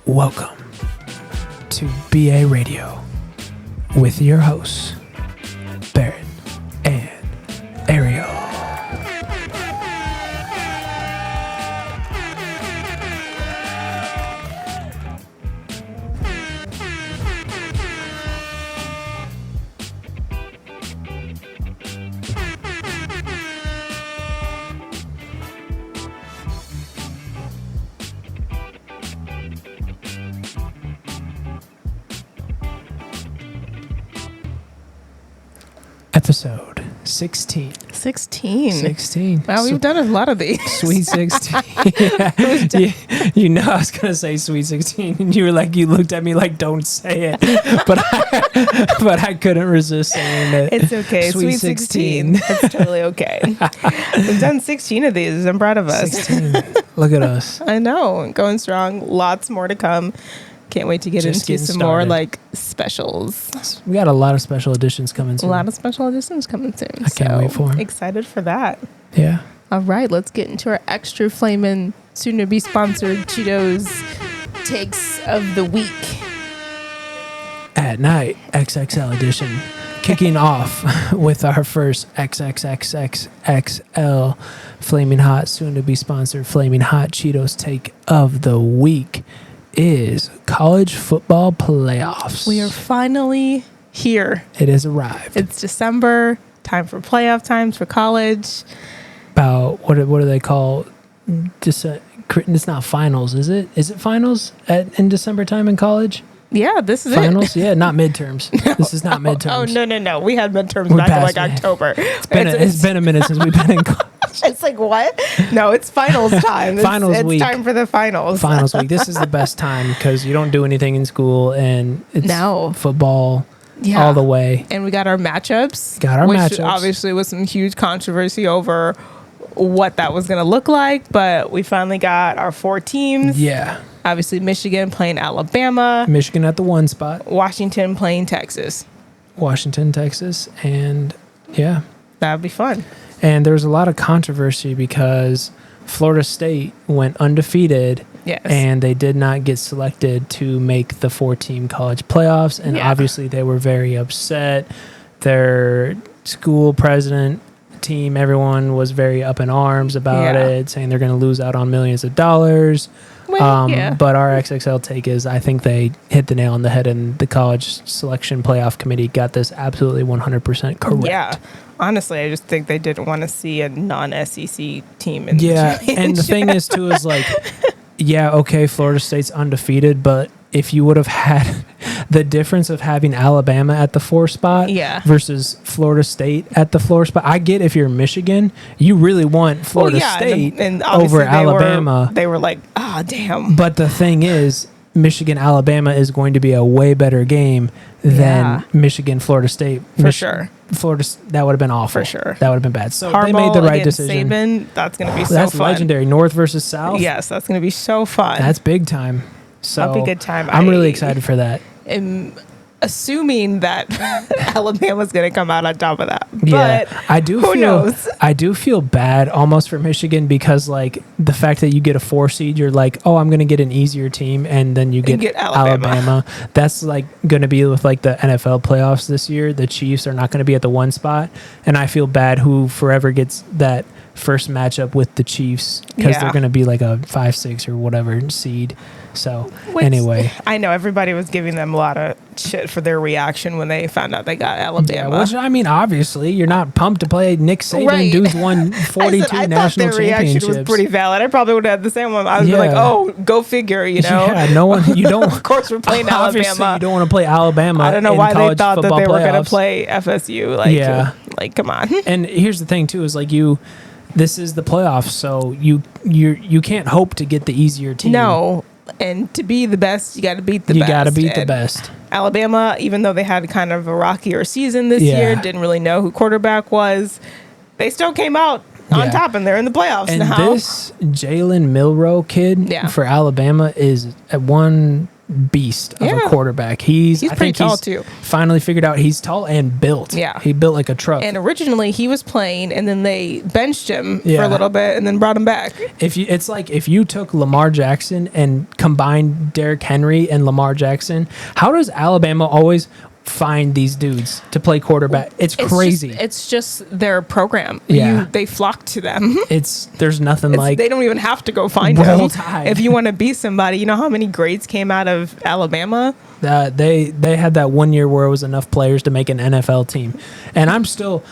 Welcome to BA Radio with your hosts, Barrett and Ariel. Episode 16. 16. Wow, So- we've done a lot of these. Sweet 16. You know I was going to say Sweet 16, and you were like, you looked at me like, don't say it. But I couldn't resist saying it. It's okay. Sweet 16. It's totally okay. We've done 16 of these. I'm proud of us. 16. Look at us. I know. Going strong. Lots more to come. Can't wait to get Just into getting some more started. like specials. We got a lot of special editions coming A soon. lot of special editions coming soon. I can't wait for 'em. Excited for that. Yeah. All right, let's get into our Xxtra Flamin, soon to be sponsored Cheetos takes of the week. At night, XXL edition. Kicking off with our first XXXXXL Flaming Hot, soon to be sponsored Flaming Hot Cheetos take of the week is college football playoffs. We are finally here. It has arrived. It's December, time for playoff times for college. About what do they call? Just it's not finals, is it? Is it finals in December time in college? Yeah, this is Finals, it. yeah, not midterms. This is not midterms. Oh, no. We had midterms We're back in past like it. October. It's been a minute since we've been in college. It's like, what? No, it's finals time. Finals it's week. time for the finals. Finals week. This is the best time because you don't do anything in school and it's football Yeah. all the way. And we got our matchups. Which Which obviously was some huge controversy over what that was going to look like. But we finally got our 4 teams. Yeah. Obviously, Michigan playing Alabama. Michigan at the 1 spot. Washington playing Texas. Washington, Texas. And yeah. That would be fun. And there was a lot of controversy because Florida State went undefeated. Yes. And they did not get selected to make the 4-team college playoffs. And obviously they were very upset. Their school president, team, everyone was very up in arms about it, saying they're going to lose out on millions of dollars. Well, But our XXL take is I think they hit the nail on the head, and the college selection playoff committee got this absolutely 100% correct. Yeah. Honestly, I just think they didn't want to see a non-SEC team in the Yeah, and the thing is, too, is like, yeah, okay, Florida State's undefeated, but if you would have had the difference of having Alabama at the 4 spot versus Florida State at the 4 spot, I get if you're Michigan, you really want Florida State and over Alabama. They were like, ah, damn. But the thing is, Michigan-Alabama is going to be a way better game than Michigan-Florida State. For sure. Florida, that would have been awful. For sure. That would have been bad. So Harbaugh they made the right against decision. Saban, that's going to be so That's fun. legendary. North versus South. Yes, that's going to be so fun. That's big time. So That'll be a good time. I'm really excited for that. I'm assuming that Alabama's going to come out on top of that. Yeah, But who knows? I do feel bad almost for Michigan because like the fact that you get a 4 seed, you're like, oh, I'm going to get an easier team, and then you get Alabama. That's like going to be with like the NFL playoffs this year. The Chiefs are not going to be at the 1 spot, and I feel bad who forever gets that first matchup with the Chiefs because they're going to be like a 5-6 or whatever seed. So anyway, I know everybody was giving them a lot of shit for their reaction when they found out they got Alabama. Yeah, which I mean, obviously, you're not pumped to play Nick Saban. Right. Dude's won 42 I national thought their reaction championships. was pretty valid. I probably would have had the same one. I was like, oh, go figure, you know? Yeah, no one, you don't. Of course, we're playing Obviously, Alabama. you don't want to play Alabama. I don't know in why they college thought that they were going playoffs. to play FSU. Like, come on. And here's the thing too: is like this is the playoffs, so you can't hope to get the easier team. No. And to be the best, you got to beat the best. You got to beat the And best. Alabama, even though they had kind of a rockier season this year, didn't really know who quarterback was, they still came out on top, and they're in the playoffs and now. This Jalen Milroe kid Yeah. for Alabama is at one beast of a quarterback. He's pretty tall too. Finally figured out he's tall and built. Yeah. He built like a truck. And originally he was playing and then they benched him for a little bit and then brought him back. If you took Lamar Jackson and combined Derrick Henry and Lamar Jackson, how does Alabama always find these dudes to play quarterback? It's crazy. It's just their program. They flock to them. There's nothing like they don't even have to go find them. If you want to be somebody, you know how many grades came out of Alabama? They had that 1 year where it was enough players to make an NFL team. And I'm still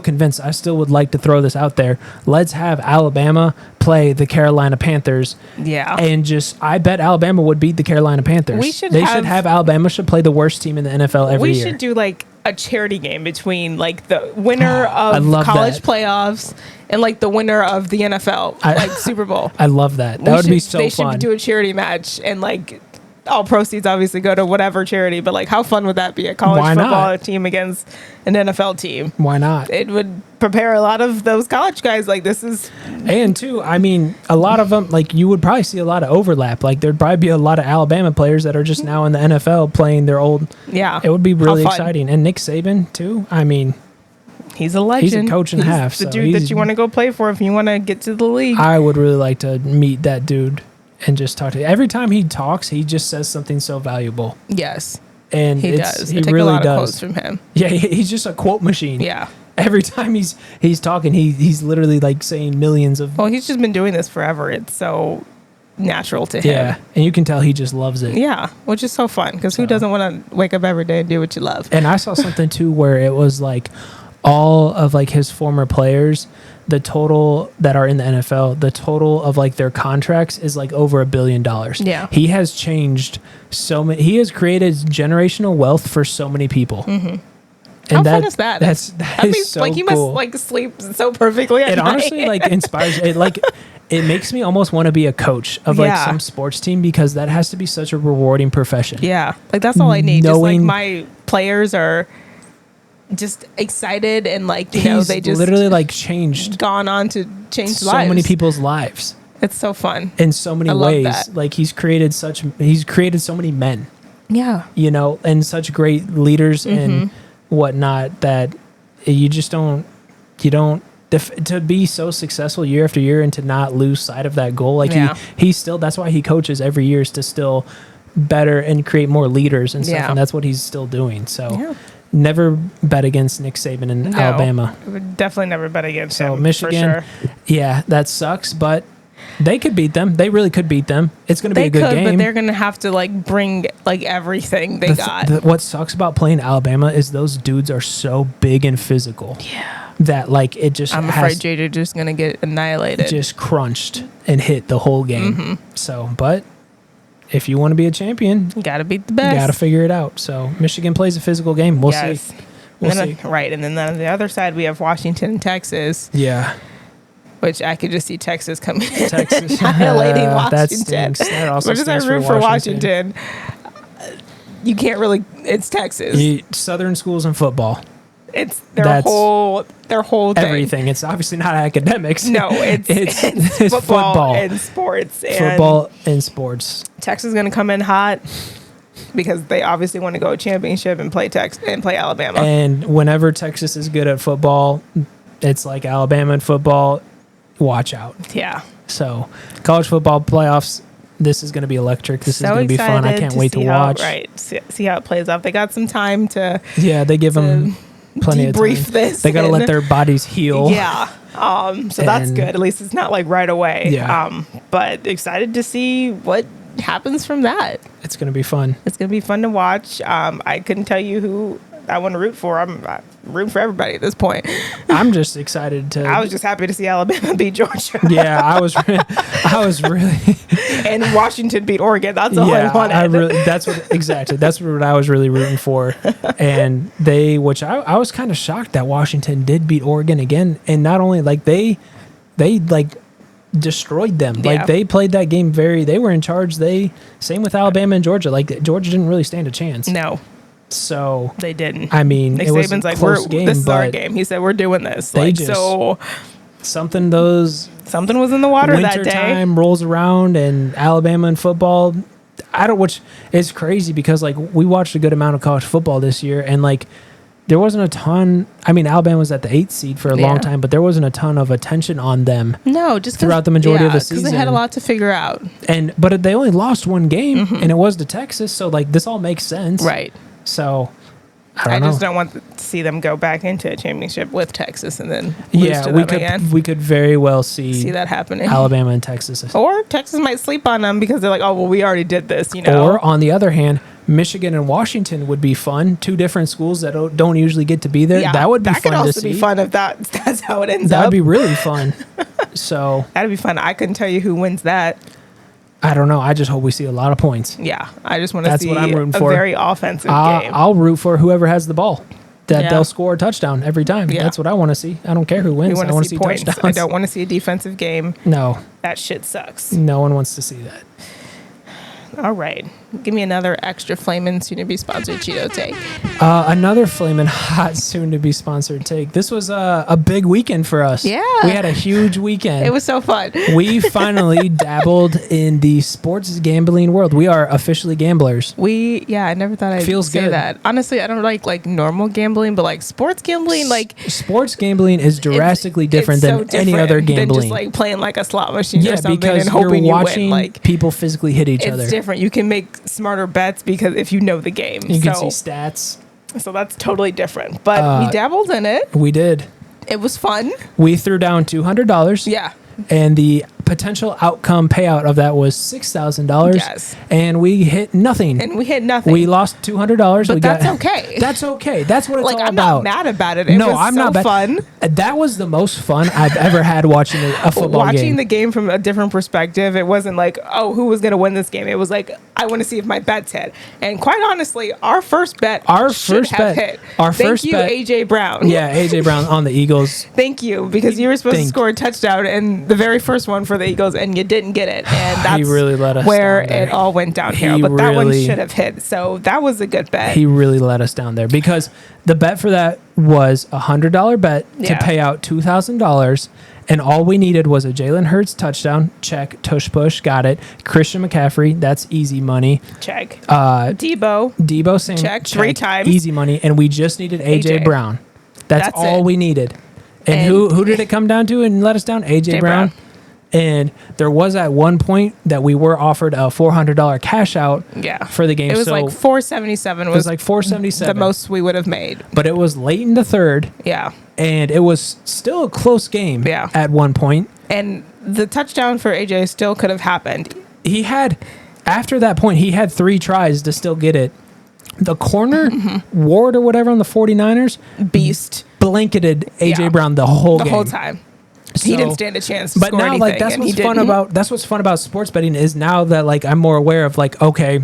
convinced. I still would like to throw this out there. Let's have Alabama play the Carolina Panthers. Yeah. And I bet Alabama would beat the Carolina Panthers. Alabama should play the worst team in the NFL every year. We should do like a charity game between like the winner of college playoffs and like the winner of the NFL, like Super Bowl. I love that. That would be so fun. They should do a charity match and like all proceeds obviously go to whatever charity, but like how fun would that be? A college football team against an NFL team. Why not? It would prepare a lot of those college guys. Like this is, and too, I mean, a lot of them, like you would probably see a lot of overlap. Like there'd probably be a lot of Alabama players that are just now in the NFL playing their old. Yeah. It would be really exciting. And Nick Saban too. I mean, he's a legend. He's a coach and a half. The dude that you want to go play for if you want to get to the league. I would really like to meet that dude and just talk to him. Every time he talks, he just says something so valuable. Yes. And he does. He really a lot does. Of quotes from him. Yeah, he's just a quote machine. Yeah. Every time he's talking, he's literally like saying millions of. Well, he's just been doing this forever. It's so natural to him. Yeah, and you can tell he just loves it. Yeah, which is so fun because who doesn't want to wake up every day and do what you love? And I saw something too where it was like all of like his former players, the total that are in the NFL, the total of like their contracts is like over $1 billion. Yeah. He has changed so many. He has created generational wealth for so many people. Mm-hmm. And how fun is that? That is so like you cool. must like sleep so perfectly at It night. honestly like inspires it. Like it makes me almost want to be a coach of like some sports team because that has to be such a rewarding profession. Yeah. Like that's all I need. Just like my players are just excited and like, you know, they just literally like changed, gone on to change so lives. many people's lives. It's so fun in so many ways. Like he's created so many men. Yeah. You know, and such great leaders and whatnot that you just don't to be so successful year after year and to not lose sight of that goal. Like he still, that's why he coaches every year, is to still better and create more leaders and stuff. And that's what he's still doing. So never bet against Nick Saban in Alabama. I would definitely never bet against him. So Michigan, for sure. Yeah, that sucks, but they could beat them. They really could beat them. It's going to be a good game. But they're going to have to like bring like everything they got. What sucks about playing Alabama is those dudes are so big and physical. Yeah. That like it just. I'm afraid JJ just going to get annihilated. Just crunched and hit the whole game. So, but if you want to be a champion, you got to beat the best. You got to figure it out. So Michigan plays a physical game. We'll see. We'll see. Right, and then on the other side we have Washington, Texas. Yeah. Which I could just see Texas coming in and annihilating Washington. That stinks. That also stinks. I root for Washington. You can't really. It's Texas. Southern schools and football. It's their whole thing. Everything. It's obviously not academics. No, it's football and sports. Football and sports. Texas is going to come in hot because they obviously want to go championship and play Alabama. And whenever Texas is good at football, it's like Alabama in football. Watch out. Yeah. So, college football playoffs, this is going to be electric. This is going to be fun. I can't wait to watch. See how it plays out. They got some time to. Yeah, they give them plenty of time. This. They got to let their bodies heal. Yeah. So that's good. At least it's not like right away. Yeah. But excited to see what happens from that. It's going to be fun. It's going to be fun to watch. I couldn't tell you who I want to root for. I'm rooting for everybody at this point. I'm just excited to. I was just happy to see Alabama beat Georgia. Yeah, I was really. And Washington beat Oregon. That's all I wanted. That's what I was really rooting for. And which I was kind of shocked that Washington did beat Oregon again. And not only like they like destroyed them. Yeah. Like they played that game they were in charge. Same with Alabama and Georgia. Like Georgia didn't really stand a chance. No. So they didn't. I mean, Nick it was Saban's a close game. This is our game. He said we're doing this. Something was in the water that day. Winter time rolls around and Alabama in football. which is crazy because like we watched a good amount of college football this year, and like there wasn't a ton. I mean, Alabama was at the 8th seed for a long time, but there wasn't a ton of attention on them. No, just throughout the majority of the season, because they had a lot to figure out. But they only lost one game, and it was to Texas. So like this all makes sense, right? So I just don't want to see them go back into a championship with Texas and then lose to them again. We could very well see that happening. Alabama and Texas, or Texas might sleep on them because they're like, oh well, we already did this, you know. Or on the other hand, Michigan and Washington would be fun. Two different schools that don't usually get to be there. Yeah, that would be fun to see. That could also be fun if that's how it ends up. That would be really fun. So that'd be fun. I couldn't tell you who wins that. I don't know. I just hope we see a lot of points. Yeah, I just want to see what I'm rooting a for. very offensive game. I'll root for whoever has the ball. That they'll score a touchdown every time. Yeah. That's what I want to see. I don't care who wins. I want to see points. touchdowns. I don't want to see a defensive game. No. That shit sucks. No one wants to see that. All right. Give me another Xxtra Flamin soon-to-be sponsored Cheeto take. Another Flamin Hot soon-to-be sponsored take. This was a big weekend for us. Yeah. We had a huge weekend. It was so fun. We finally dabbled in the sports gambling world. We are officially gamblers. I never thought I'd say that. Honestly, I don't like normal gambling, but like sports gambling, sports gambling is drastically different than any other gambling. Than just like playing like a slot machine or something because and hoping you're watching you win. People physically hit each other. It's different. You can make smarter bets because if you know the game. You can see stats. So that's totally different. But we dabbled in it. We did. It was fun. We threw down $200. Yeah. And the potential outcome payout of that was $6,000. Yes. And we hit nothing. We lost $200. But that's okay. That's okay. That's what it's all about. I'm not mad about it. It was so fun. That was the most fun I've ever had watching a football game. Watching the game from a different perspective, it wasn't like, oh, who was going to win this game? It was like, I want to see if my bets hit. And quite honestly, our first bet should have hit. Thank you, A.J. Brown. Yeah, A.J. Brown on the Eagles. Thank you, because you were supposed to score a touchdown and the very first one for the Eagles, and you didn't get it. And that's he really let us where down there. It all went downhill. But that one should have hit. So that was a good bet. He really let us down there because the bet for that was a $100 bet to pay out $2,000. And all we needed was a Jalen Hurts touchdown. Check. Tush push. Got it. Christian McCaffrey. That's easy money. Check. Debo Samuel. Check. 3 times. Easy money. And we just needed A.J. Brown. That's all we needed. And who did it come down to and let us down? A.J. Brown. And there was at one point that we were offered a $400 cash out for the game. It was like $477. It was like $477. The most we would have made. But it was late in the third. Yeah. And it was still a close game at one point. And the touchdown for AJ still could have happened. After that point, he had 3 tries to still get it. The corner, Ward or whatever on the 49ers. Beast. Blanketed AJ Brown the whole game. The whole time. So, he didn't stand a chance to but score now, anything. Like, that's what's fun about sports betting is now that, like, I'm more aware of, like, okay,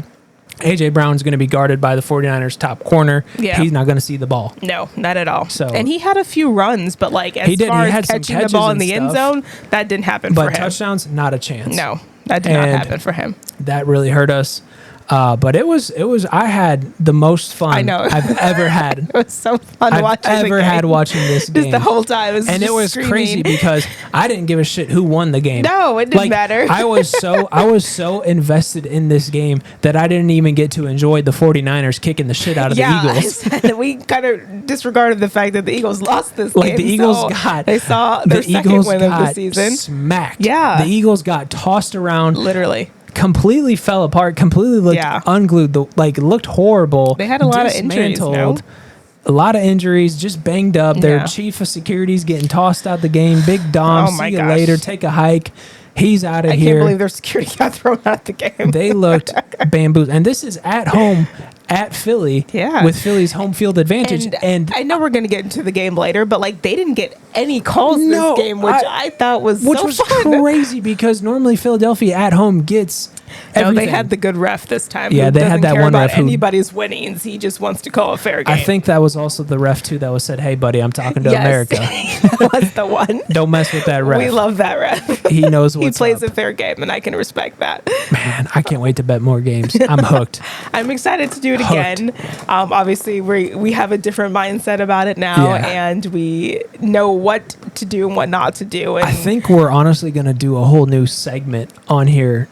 A.J. Brown's going to be guarded by the 49ers top corner. Yeah. He's not going to see the ball. No, not at all. And he had a few runs, but, like, as far as catching the ball in the end zone, that didn't happen for him. But touchdowns, not a chance. No, that did not happen for him. That really hurt us. But it was. I had the most fun I've ever had. It was so fun watching this game. Just the whole time. It was crazy because I didn't give a shit who won the game. No, it didn't matter. I was so invested in this game that I didn't even get to enjoy the 49ers kicking the shit out of the Eagles. We kind of disregarded the fact that the Eagles lost this game. The Eagles they saw their second win of the season. Smacked. Yeah. The Eagles got tossed around. Literally. Completely fell apart, completely looked unglued, looked horrible. They had a lot of injuries, a lot of injuries, just banged up. Their chief of security's getting tossed out the game. Big Dom, see you later, take a hike. He's out of here. I can't believe their security got thrown out the game. They looked bamboozled. And this is at home at Philly with Philly's home field advantage. And I know we're going to get into the game later, but they didn't get any calls this game, which I thought was fun. Crazy because normally Philadelphia at home gets everything. No, they had the good ref this time. Yeah, they had that one ref who anybody's winnings. He just wants to call a fair game. I think that was also the ref too that was said, "Hey, buddy, I'm talking to America." That was the one. Don't mess with that ref. We love that ref. He knows what's He plays a fair game, and I can respect that. Man, I can't wait to bet more games. I'm hooked. I'm excited to do it again. Obviously, we have a different mindset about it now, and we know what to do and what not to do. And I think we're honestly going to do a whole new segment on here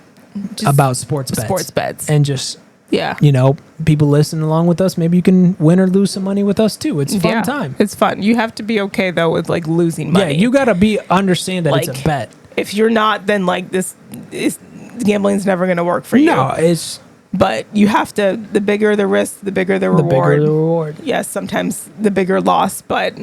about sports bets. And just, people listening along with us, maybe you can win or lose some money with us too. It's a fun time. It's fun. You have to be okay though with like losing money. Yeah, you got to understand that like, it's a bet. If you're not, then like gambling's never going to work for you. No, but you have to, the bigger the risk, the bigger the reward. The bigger the reward. Yes, sometimes the bigger loss, but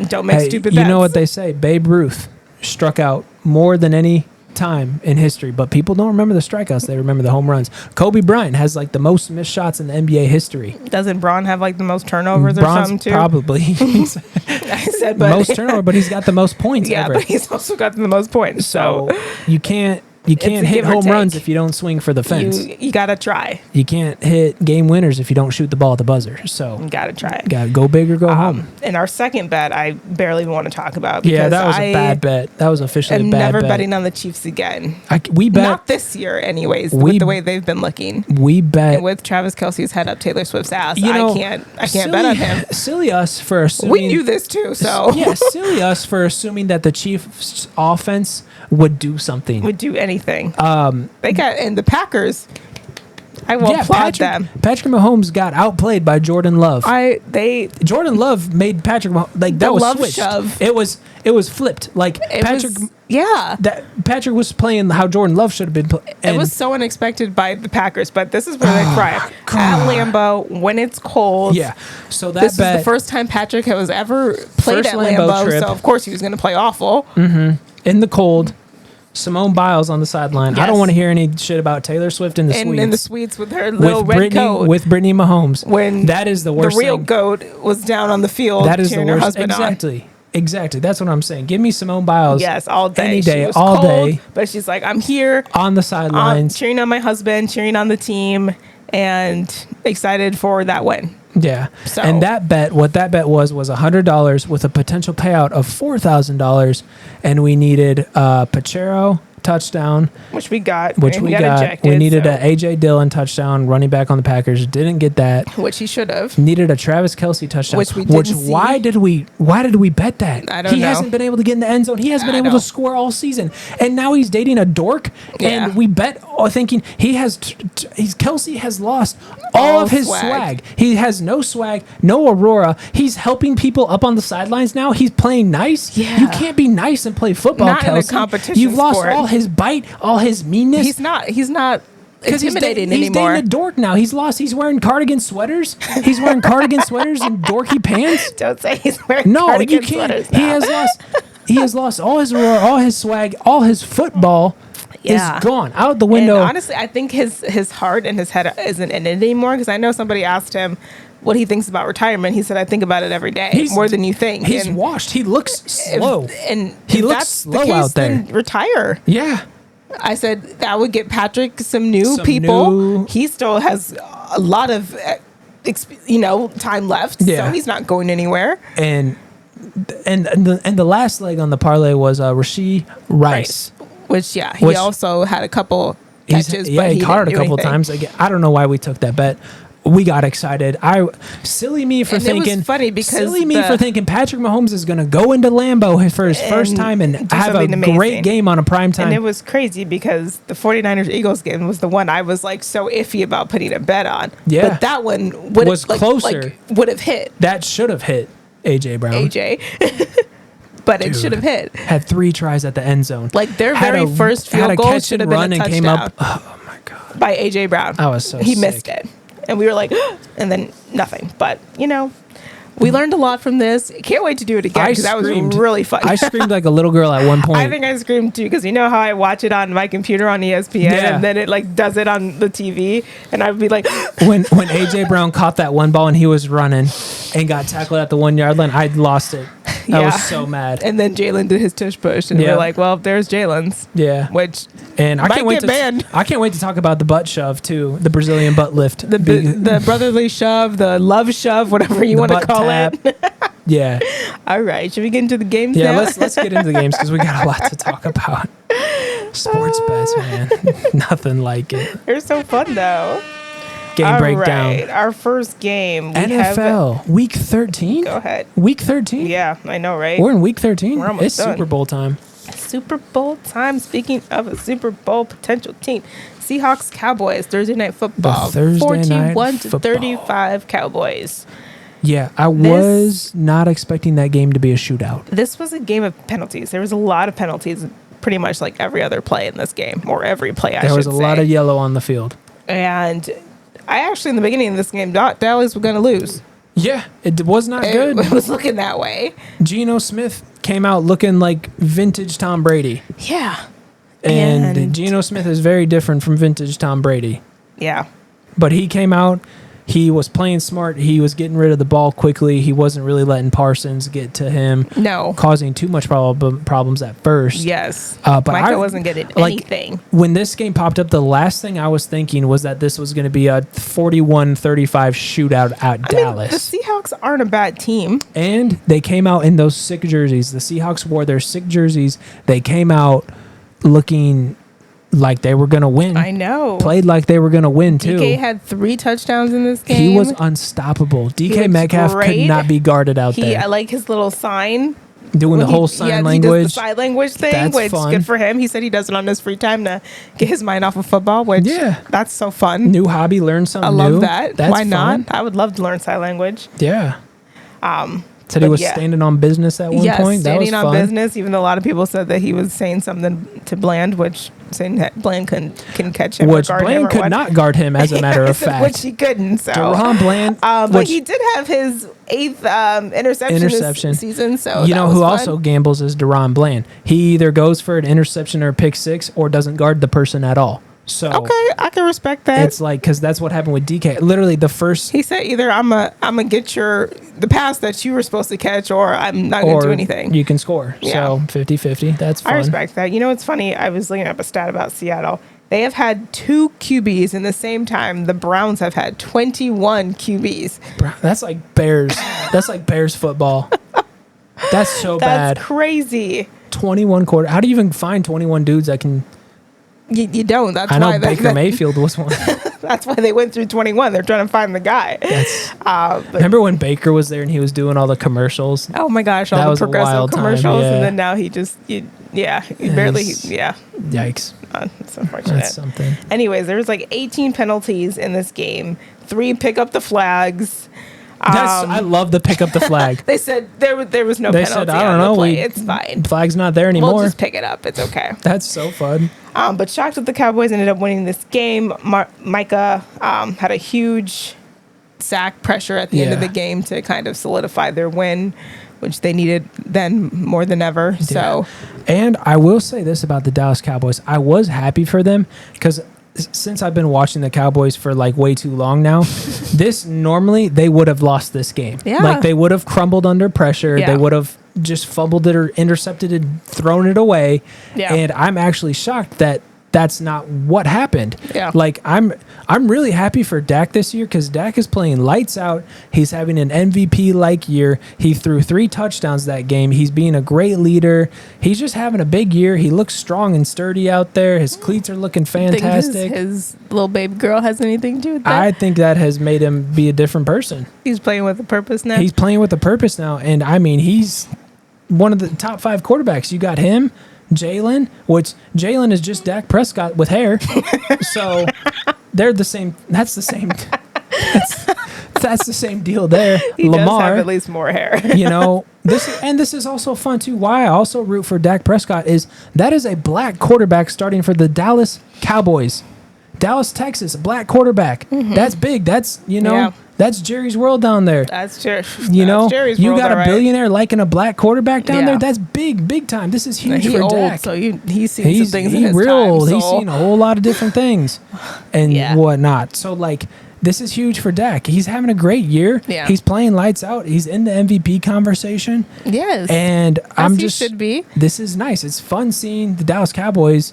don't make stupid bets. You know what they say, Babe Ruth struck out more than any time in history, but people don't remember the strikeouts, they remember the home runs. Kobe Bryant has like the most missed shots in the NBA history. Doesn't Braun have like the most turnovers or something too? Probably. I said, but most turnover, but he's got the most points ever. But he's also got the most points. So you can't hit home runs if you don't swing for the fence. You gotta try. You can't hit game winners if you don't shoot the ball at the buzzer. So you gotta try it. Gotta go big or go home. And our second bet, I barely want to talk about. Because that was a bad bet. That was officially a bad bet. I'm never betting on the Chiefs again. We bet not this year, anyways. With the way they've been looking, we bet and with Travis Kelce's head up Taylor Swift's ass. I can't bet on him. Silly us for assuming we knew this too. So silly us for assuming that the Chiefs offense would do something. Would do anything. They got in the Packers. I will applaud them. Patrick Mahomes got outplayed by Jordan Love. Jordan Love made Patrick Mahomes, like that was switched. Shove. It was flipped. Like Patrick was playing how Jordan Love should have been playing. It was so unexpected by the Packers, but this is where they cry at Lambeau when it's cold. Yeah, so this is the first time Patrick has ever played at Lambeau, so of course he was going to play awful. Mm-hmm. In the cold. Simone Biles on the sideline. Yes. I don't want to hear any shit about Taylor Swift in the suites. In the suites with her little red coat. With Brittany Mahomes. When that is the worst the real thing. Goat was down on the field cheering her husband on. Exactly. That's what I'm saying. Give me Simone Biles. Yes, all day. Any day, all day. But she's like, I'm here. On the sidelines. Cheering on my husband, cheering on the team, and excited for that win. Yeah. And what that bet was $100 with a potential payout of $4,000. And we needed Pachero touchdown, which we got. We needed an AJ Dillon touchdown, running back on the Packers. Didn't get that, which he should have. Needed a Travis Kelce touchdown, which we didn't see. Why did we bet that? I don't know. He hasn't been able to get in the end zone. He hasn't been able to score all season, and now he's dating a dork. Yeah. And we bet thinking Kelce has lost all of his swag. He has no swag, no aurora. He's helping people up on the sidelines now. He's playing nice. Yeah. You can't be nice and play football, not Kelce. In a competition You've lost sport. all his bite, all his meanness. He's not intimidating he's anymore. He's dating a dork now. He's wearing cardigan sweaters. He's wearing cardigan sweaters and dorky pants. Don't say he's wearing cardigan sweaters now. He has lost all his aurora, all his swag, all his football is gone out the window. And honestly, I think his heart and his head isn't in it anymore, because I know somebody asked him what he thinks about retirement. He said, I think about it every day, more than you think. He's washed. He looks slow. He looks slow out there. Then retire. Yeah. I said that would get Patrick some new people. He still has a lot of time left, so he's not going anywhere. And the last leg on the parlay was Rashee Rice. Which he also had a couple catches. But he caught it a couple times. Again, I don't know why we took that bet. We got excited. Silly me for thinking Patrick Mahomes is going to go into Lambeau for his first time and have a great game on a prime time. And it was crazy because the 49ers-Eagles game was the one I was like so iffy about putting a bet on. Yeah. But that one was closer. Would have hit. That should have hit AJ Brown. But it should have hit. Had 3 tries at the end zone. Like their very first field goal should have been a touchdown. Came up, oh my God. By AJ Brown. I was so He missed it. And we were like, and then nothing. But, we learned a lot from this. Can't wait to do it again because that was really fun. I screamed like a little girl at one point. I think I screamed too because you know how I watch it on my computer on ESPN and then it does it on the TV and I'd be like... when AJ Brown caught that one ball and he was running and got tackled at the 1 yard line, I lost it. I was so mad. And then Jalen did his tush push and we're like, well, there's Jalen's. Yeah. Which and I can't wait to banned. I can't wait to talk about the butt shove too, the Brazilian butt lift. The brotherly shove, the love shove, whatever you want to call it. Yeah. All right. Should we get into the games now? Yeah, let's get into the games because we got a lot to talk about. Sports bets, man. Nothing like it. They're so fun, though. Game breakdown. Right. Our first game. NFL. Week 13? Go ahead. Week 13? Yeah, I know, right? We're in week 13. We're almost done. Super Bowl time. Super Bowl time. Speaking of a Super Bowl potential team, Seahawks Cowboys Thursday Night Football. 41-35 Cowboys. Yeah, I was not expecting that game to be a shootout. This was a game of penalties. There was a lot of penalties, pretty much like every other play in this game, or every play, I should say. There was a lot of yellow on the field. And I actually, in the beginning of this game, thought Dallas was going to lose. Yeah, it was not good. It was looking that way. Geno Smith came out looking like vintage Tom Brady. Yeah. And Geno Smith is very different from vintage Tom Brady. Yeah. But he came out. He was playing smart. He was getting rid of the ball quickly. He wasn't really letting Parsons get to him. No. Causing too much problems at first. Yes. But Micah wasn't getting anything. When this game popped up, the last thing I was thinking was that this was going to be a 41-35 shootout at Dallas. The Seahawks aren't a bad team. And they came out in those sick jerseys. The Seahawks wore their sick jerseys. They came out looking like they were going to win. I know. Played like they were going to win, too. DK had 3 touchdowns in this game. He was unstoppable. DK Metcalf could not be guarded out there. I like his little sign. Doing the whole sign language. He does the sign language thing, That's which fun. Good for him. He said he does it on his free time to get his mind off of football, which that's so fun. New hobby, learn something new. I love that. That's Why fun. not? I would love to learn sign language. Yeah. Said he was standing on business at one point. That was standing on business, even though a lot of people said that he was saying something to Bland, which saying that Bland couldn't catch him. Which Bland could not guard him, as a matter of fact. Which he couldn't. So Deron Bland. but he did have his 8th interception this season. So you know who also gambles is Deron Bland. He either goes for an interception or a pick 6 or doesn't guard the person at all. So okay, I can respect that. It's like, because that's what happened with DK. Literally, the first he said either I'm gonna get the pass that you were supposed to catch, or I'm not gonna do anything. You can score. Yeah. So 50-50. That's fun. I respect that. You know, it's funny. I was looking up a stat about Seattle. They have had 2 QBs in the same time. The Browns have had 21 QBs. That's like Bears. That's like Bears football. That's so bad. That's crazy. 21 quarter. How do you even find 21 dudes that can? You don't. That's I know Baker Mayfield was one. That's why they went through 21. They're trying to find the guy. Remember when Baker was there and he was doing all the commercials? Oh my gosh, all the progressive commercials, and then now he just barely. Yikes. It's unfortunate. That's something. Anyways, there was like 18 penalties in this game. 3 pick up the flags. I love the pick up the flag. They said there was no penalty. They said, I don't know. It's fine. Flag's not there anymore. We'll just pick it up. It's okay. That's so fun. But shocked that the Cowboys ended up winning this game. Micah had a huge sack pressure at the end of the game to kind of solidify their win, which they needed then more than ever. Yeah. So, and I will say this about the Dallas Cowboys. I was happy for them because since I've been watching the Cowboys for like way too long now, normally they would have lost this game. Yeah. Like they would have crumbled under pressure. Yeah. They would have just fumbled it or intercepted it, thrown it away. Yeah. And I'm actually shocked that that's not what happened. Yeah. Like I'm really happy for Dak this year because Dak is playing lights out. He's having an MVP-like year. He threw 3 touchdowns that game. He's being a great leader. He's just having a big year. He looks strong and sturdy out there. His cleats are looking fantastic. Think his little baby girl has anything to do with that? I think that has made him be a different person. He's playing with a purpose now. He's playing with a purpose now. And I mean, he's one of the top 5 quarterbacks. You got him. Jalen, which Jalen is just Dak Prescott with hair. So they're the same. That's the same. That's the same deal there. He does have at least more hair. You know, this is also fun too. Why I also root for Dak Prescott is that is a black quarterback starting for the Dallas Cowboys. Dallas, Texas, black quarterback. Mm-hmm. That's big. That's, that's Jerry's world down there. That's true. You got a billionaire liking a black quarterback down there. That's big time. This is huge for Dak. So he's seen some things in his time. So. He's seen a whole lot of different things and whatnot. So like, this is huge for Dak. He's having a great year. Yeah. He's playing lights out. He's in the MVP conversation. Yes. And he should be. This is nice. It's fun seeing the Dallas Cowboys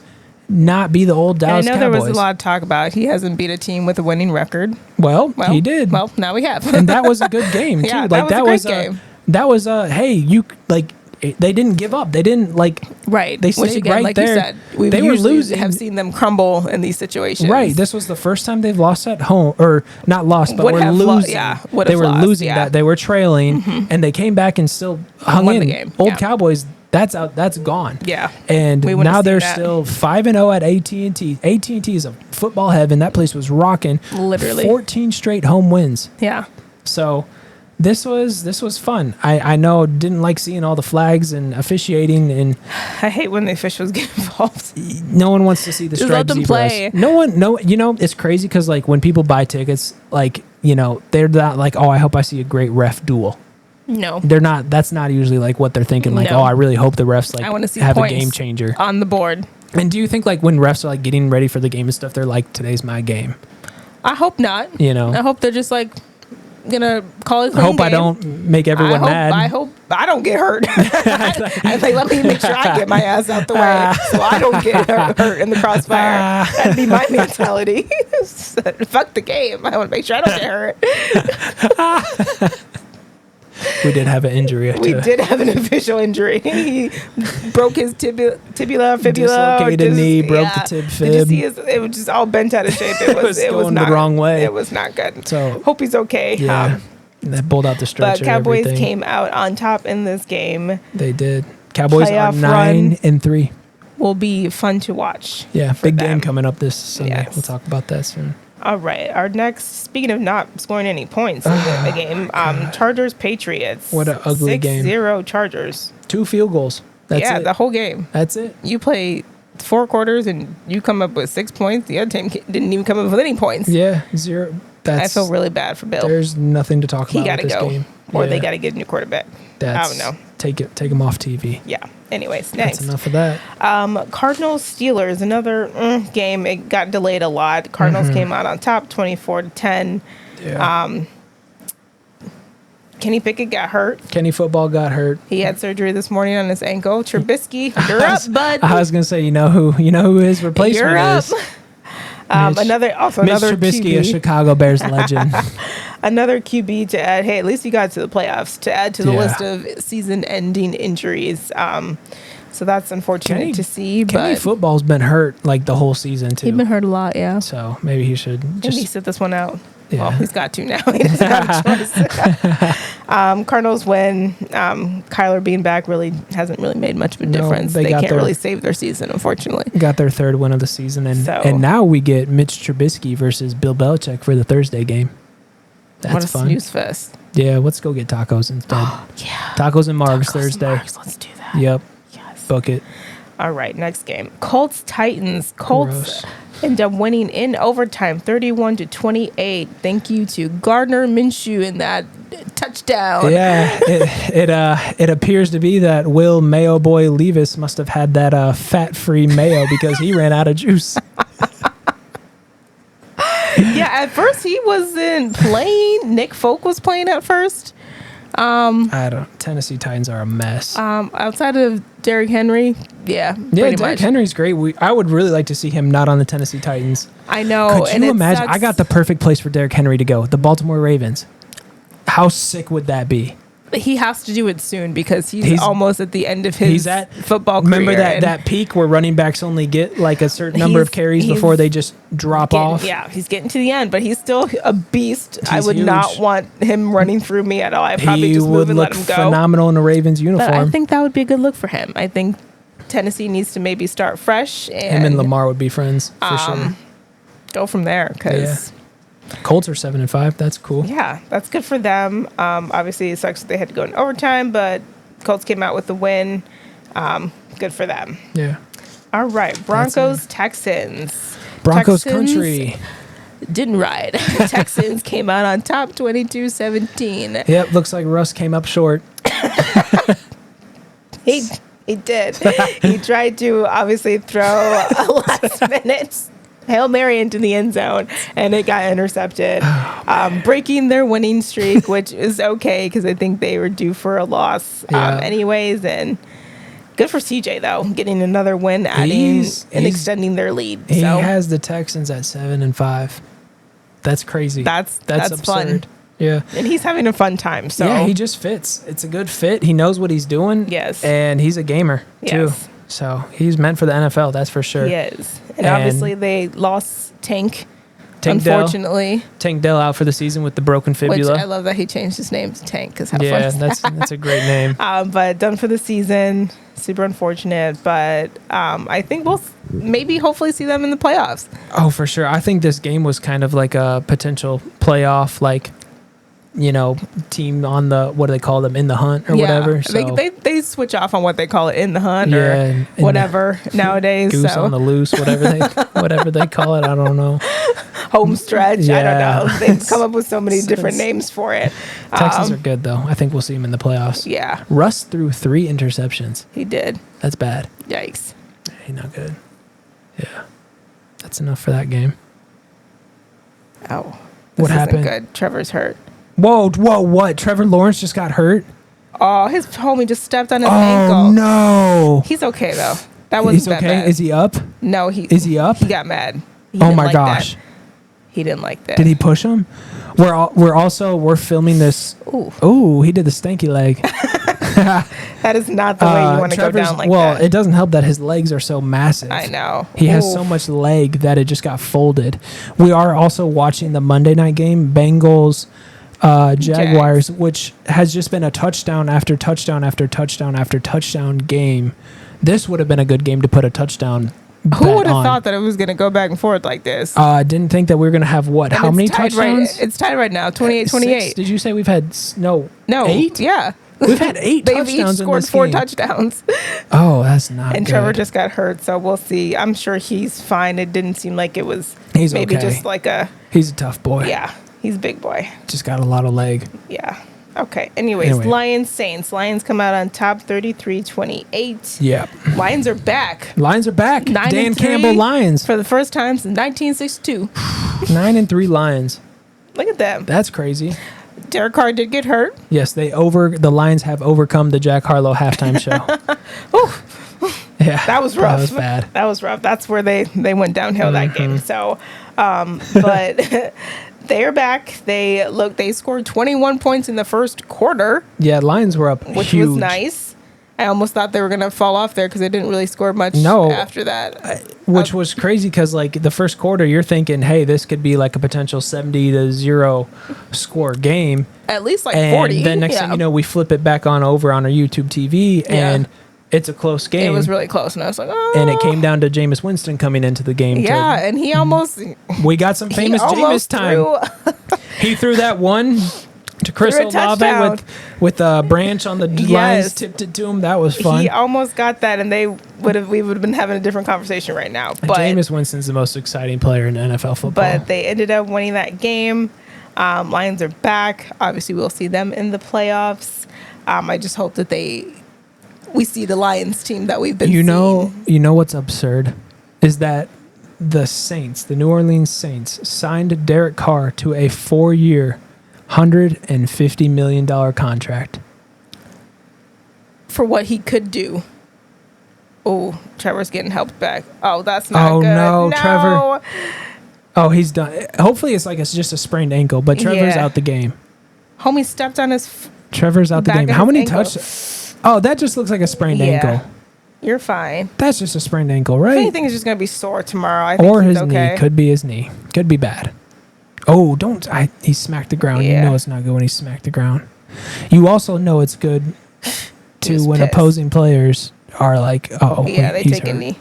not be the old Dallas Cowboys. I know there was a lot of talk about he hasn't beat a team with a winning record. Well, he did. Well, now we have. And that was a good game, too. Yeah, like, that was a great game. That was, hey, you, like, they didn't give up. They didn't, like... Right. They stayed right like there. You said, they were losing. Have seen them crumble in these situations. Right. This was the first time they've lost at home. Or, not lost, but were losing. They were losing that. They were trailing, and they came back and still hung in. The game. Old Cowboys... That's out. That's gone. Yeah. And now they're still 5-0 at AT&T. AT&T is a football heaven. That place was rocking. Literally. 14 straight home wins. Yeah. So this was fun. I know, didn't like seeing all the flags and officiating, and I hate when the officials get involved. No one wants to see the striped let them zebras. play. No, it's crazy because like when people buy tickets, like, they're not like, oh, I hope I see a great ref duel. No, they're not. That's not usually like what they're thinking. Like, oh, I really hope the refs like I want to see have a points game changer on the board. And do you think like when refs are like getting ready for the game and stuff, they're like, today's my game? I hope not. I hope they're just like gonna call it. I hope I don't make everyone mad. I hope I don't get hurt. I'm like, let me make sure I get my ass out the way so I don't get hurt in the crossfire. That'd be my mentality. Fuck the game. I want to make sure I don't get hurt. We did have an injury. We did have an official injury. He broke his tibula, fibula. Dislocated knee, broke the tib fib. Did you see it was just all bent out of shape. It was going not the wrong way. It was not good. So hope he's okay. Yeah. They pulled out the stretcher. But Cowboys came out on top in this game. They did. Cowboys are 9-3. Will be fun to watch. Yeah, big game coming up this Sunday. Yes. We'll talk about that soon. All right. Our next, speaking of not scoring any points in the game, Chargers Patriots. What an ugly game. 6-0 Chargers. 2 field goals. That's it. The whole game. That's it. You play 4 quarters and you come up with 6 points. The other team didn't even come up with any points. Yeah, 0. I feel really bad for Bill. There's nothing to talk about with this game. Or they got to get a new quarterback. I don't know. Take him off TV. Yeah. Anyways, next. That's enough of that. Cardinals Steelers, another game. It got delayed a lot. Cardinals came out on top, 24-10. Yeah. Kenny Pickett got hurt. Kenny Football got hurt. He had surgery this morning on his ankle. Trubisky, you're up, bud. I was gonna say, you know who his replacement is. Another Trubisky, QB. a Chicago Bears legend. Another QB to add. Hey, at least you got to the playoffs to add to the list of season-ending injuries. So that's unfortunate to see. Kenny Football's been hurt like the whole season too. He's been hurt a lot, yeah. So maybe he should maybe sit this one out. Yeah. Well, he's got to now. He doesn't have a choice. Cardinals win. Kyler being back hasn't really made much of a difference. They can't really save their season, unfortunately. Got their 3rd win of the season, and now we get Mitch Trubisky versus Bill Belichick for the Thursday game. That's fun. Snooze fest. Yeah, let's go get tacos instead. Yeah. Tacos and Margs Thursday. Let's do that. Yep. Yes. Book it. All right, next game. Colts Titans. Colts end up winning in overtime, 31-28. Thank you to Gardner Minshew in that touchdown. Yeah, it appears to be that Will Mayo Boy Levis must have had that fat-free mayo because he ran out of juice. Yeah, at first he wasn't playing. Nick Folk was playing at first. Tennessee Titans are a mess. Outside of Derrick Henry, Derrick Henry's great. I would really like to see him not on the Tennessee Titans. I know. Could you imagine? I got the perfect place for Derrick Henry to go. The Baltimore Ravens. How sick would that be? He has to do it soon because he's almost at the end of his football career. Remember that peak where running backs only get like a certain number of carries before they just drop off? Yeah, he's getting to the end, but he's still a beast. I would huge. Not want him running through me at all. I'd probably just move and let him go. He would look phenomenal in a Ravens uniform. But I think that would be a good look for him. I think Tennessee needs to maybe start fresh. Him and Lamar would be friends for sure. Go from there because... Colts are 7-5. That's cool. Yeah, that's good for them. Obviously, it sucks that they had to go in overtime, but Colts came out with the win. Good for them. Yeah. All right, Broncos, Texans. Broncos country. Didn't ride. Texans came out on top, 22-17. Yep, looks like Russ came up short. He did. He tried to obviously throw a last minute Hail Mary into the end zone, and it got intercepted, breaking their winning streak, which is okay because I think they were due for a loss anyways. And good for CJ, though, getting another win, adding and extending their lead. He has the Texans at 7-5. That's crazy. That's absurd. Fun. Yeah. And he's having a fun time. So yeah, he just fits. It's a good fit. He knows what he's doing. Yes. And he's a gamer, too. Yes. So he's meant for the NFL, that's for sure. He is. And obviously they lost Tank unfortunately. Tank Dell out for the season with the broken fibula. Which I love that he changed his name to Tank. Cause how yeah, fun is that's a great name. But done for the season. Super unfortunate. But I think we'll maybe hopefully see them in the playoffs. Oh, for sure. I think this game was kind of like a potential playoff, like, team on the, what do they call them, in the hunt or whatever. So they switch off on what they call it, in the hunt or and whatever nowadays. Goose on the loose, whatever they call it. I don't know. Home stretch. Yeah. I don't know. They've come up with so many different names for it. Texans are good, though. I think we'll see them in the playoffs. Yeah. Russ threw 3 interceptions. He did. That's bad. Yikes. He's not good. Yeah. That's enough for that game. Oh. What happened? Good. Trevor's hurt. Whoa, what? Trevor Lawrence just got hurt? Oh, his homie just stepped on his ankle. Oh, no. He's okay, though. That wasn't that bad. Is he up? No, Is he up? He got mad. Oh, my gosh. He didn't like that. Did he push him? We're filming this. Ooh, he did the stanky leg. That is not the way you want to go down like that. Well, it doesn't help that his legs are so massive. I know. He has so much leg that it just got folded. We are also watching the Monday night game, Bengals, Jaguars, which has just been a touchdown after touchdown after touchdown after touchdown game. This would have been a good game to put a touchdown. Who would have thought that it was going to go back and forth like this? Didn't think that we were going to have what? How many touchdowns? It's tied right now, 28-28. Did you say we've had no 8? Yeah. We've had 8 They've touchdowns each scored 4 touchdowns. Oh, that's not and good. Trevor just got hurt, so we'll see. I'm sure he's fine. It didn't seem like it was He's maybe okay. just like a... He's a tough boy. Yeah, he's a big boy. Just got a lot of leg. Yeah. Okay. Anyways, Lions, Saints. Lions come out on top 33-28. Yeah. Lions are back. Lions are back. Dan Campbell Lions. For the first time since 1962. 9-3 Lions. Look at them. That's crazy. Derek Carr did get hurt. Yes, the Lions have overcome the Jack Harlow halftime show. Yeah. That was rough. That was bad. That was rough. That's where they went downhill that game. So, but they are back. They scored 21 points in the first quarter. Yeah, Lions were up which huge. was nice. I almost thought they were going to fall off there because they didn't really score much after that. Which was crazy because, like, the first quarter, you're thinking, hey, this could be like a potential 70-0 score game. At least like and 40. And then next thing you know, we flip it back on over on our YouTube TV, and it's a close game. It was really close, and I was like, oh. And it came down to Jameis Winston coming into the game. Yeah, and he almost... We got some famous Jameis time. He threw that one... to Chris Olave with a branch on the lines, tipped it to him. That was fun. He almost got that, and we would have been having a different conversation right now. But Jameis Winston's the most exciting player in NFL football. But they ended up winning that game. Lions are back. Obviously, we'll see them in the playoffs. I just hope that we see the Lions team that we've been seeing. You know what's absurd is that the Saints, the New Orleans Saints, signed Derek Carr to a 4-year $150 million contract. For what he could do. Oh, Trevor's getting helped back. Oh, that's not good. Oh, no, Trevor. Oh, he's done. Hopefully it's just a sprained ankle, but Trevor's out the game. Homie stepped on his Trevor's out the game. How many touches? Oh, that just looks like a sprained ankle. You're fine. That's just a sprained ankle, right? If anything, is just going to be sore tomorrow. I think or his knee. Could be his knee. Could be bad. Oh, he smacked the ground. Yeah. You know it's not good when he smacked the ground. You also know it's good when opposing players are like, they take a knee.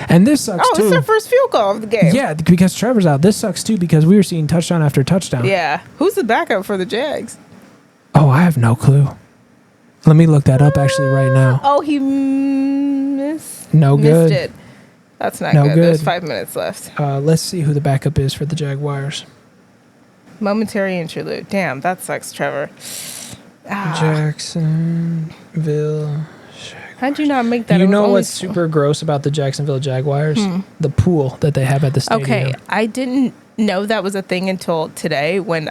And this sucks too. Oh, it's their first field goal of the game. Yeah, because Trevor's out. This sucks too because we were seeing touchdown after touchdown. Yeah. Who's the backup for the Jags? Oh, I have no clue. Let me look that up actually right now. Oh, he missed. No good. Missed it. That's not good. There's 5 minutes left. Let's see who the backup is for the Jaguars. Momentary interlude. Damn, that sucks, Trevor. Jacksonville. How'd you not make that? You know what's super gross about the Jacksonville Jaguars? The pool that they have at the stadium. Okay, I didn't know that was a thing until today when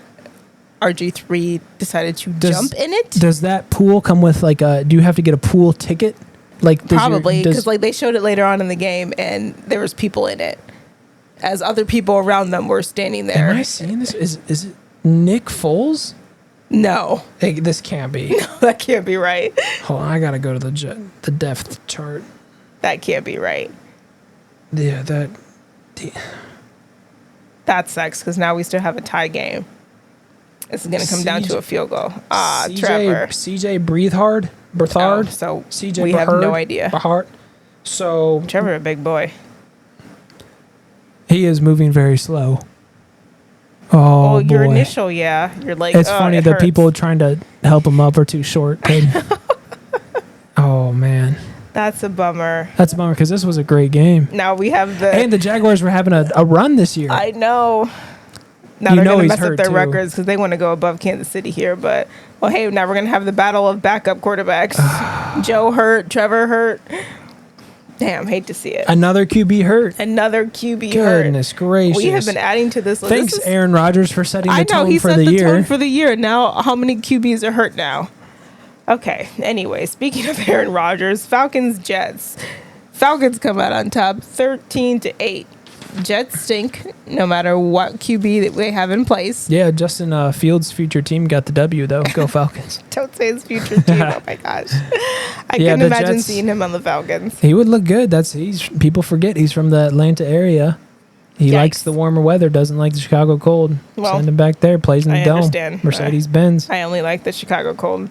RG3 decided to jump in it. Does that pool come with do you have to get a pool ticket? Probably, because they showed it later on in the game and there was people in it. As other people around them were standing there. Am I seeing this? Is it Nick Foles? No. This can't be. No, that can't be right. Hold on, I gotta go to the depth chart. That can't be right. Yeah, that That sucks because now we still have a tie game. This is going to come down to a field goal. Trevor. CJ Breathard. So CJ we have no idea. Bahart. So Trevor, a big boy. He is moving very slow. Oh, well, your boy. initial, yeah. You're like, it's funny. The people trying to help him up are too short. Oh, man. That's a bummer. That's a bummer because this was a great game. Now we have And the Jaguars were having a run this year. I know. Now they're going to mess up their records because they want to go above Kansas City here. But, well, hey, now we're going to have the battle of backup quarterbacks. Joe hurt. Trevor hurt. Damn, hate to see it. Another QB hurt. Goodness gracious. We have been adding to this list. Thanks, Aaron Rodgers, for setting the tone for the year. I know, he set the tone for the year. Now, how many QBs are hurt now? Okay, anyway, speaking of Aaron Rodgers, Falcons-Jets. Falcons come out on top 13-8. Jets stink no matter what QB that they have in place. Yeah, Justin Fields' future team got the W, though. Go Falcons. Don't say his future team. Oh, my gosh. I couldn't imagine Jets, seeing him on the Falcons. He would look good. People forget he's from the Atlanta area. He likes the warmer weather, doesn't like the Chicago cold. Well, send him back there, plays in the dome. Understand. Mercedes-Benz. I only like the Chicago cold.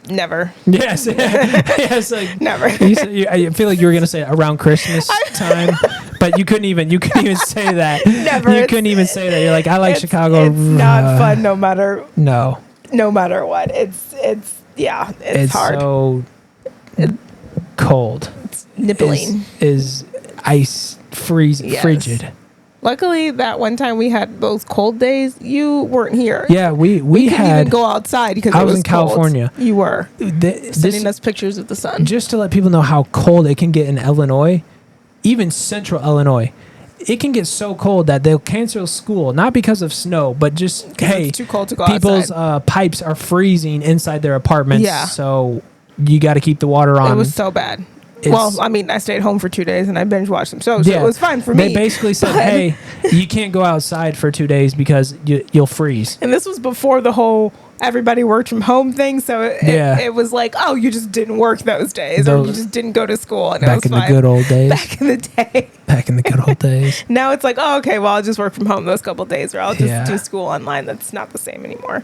Never. Yes. Yes. Like, never. I feel like you were gonna say around Christmas time, but you couldn't even say that. Never. You couldn't even say that. You're like, I like Chicago. It's not fun, no matter. No. No matter what, it's hard. So cold. It's nippling. Is ice freezing, frigid. Luckily, that one time we had those cold days, you weren't here. Yeah, we couldn't even go outside because I was in California. Cold. You were sending us pictures of the sun. Just to let people know how cold it can get in Illinois, even central Illinois. It can get so cold that they'll cancel school, not because of snow, but just, it's too cold to go people's outside. Pipes are freezing inside their apartments. Yeah. So you got to keep the water on. It was so bad. Well, I mean, I stayed home for 2 days and I binge watched some shows, so it was fine for me. They basically said, hey, you can't go outside for 2 days because you'll freeze. And this was before the whole everybody worked from home thing, so it was like, oh, you just didn't work those days, or you just didn't go to school. And back it was in the good old days. Back in the day. Back in the good old days. Now it's like, oh, okay, well, I'll just work from home those couple of days, or I'll just do school online. That's not the same anymore.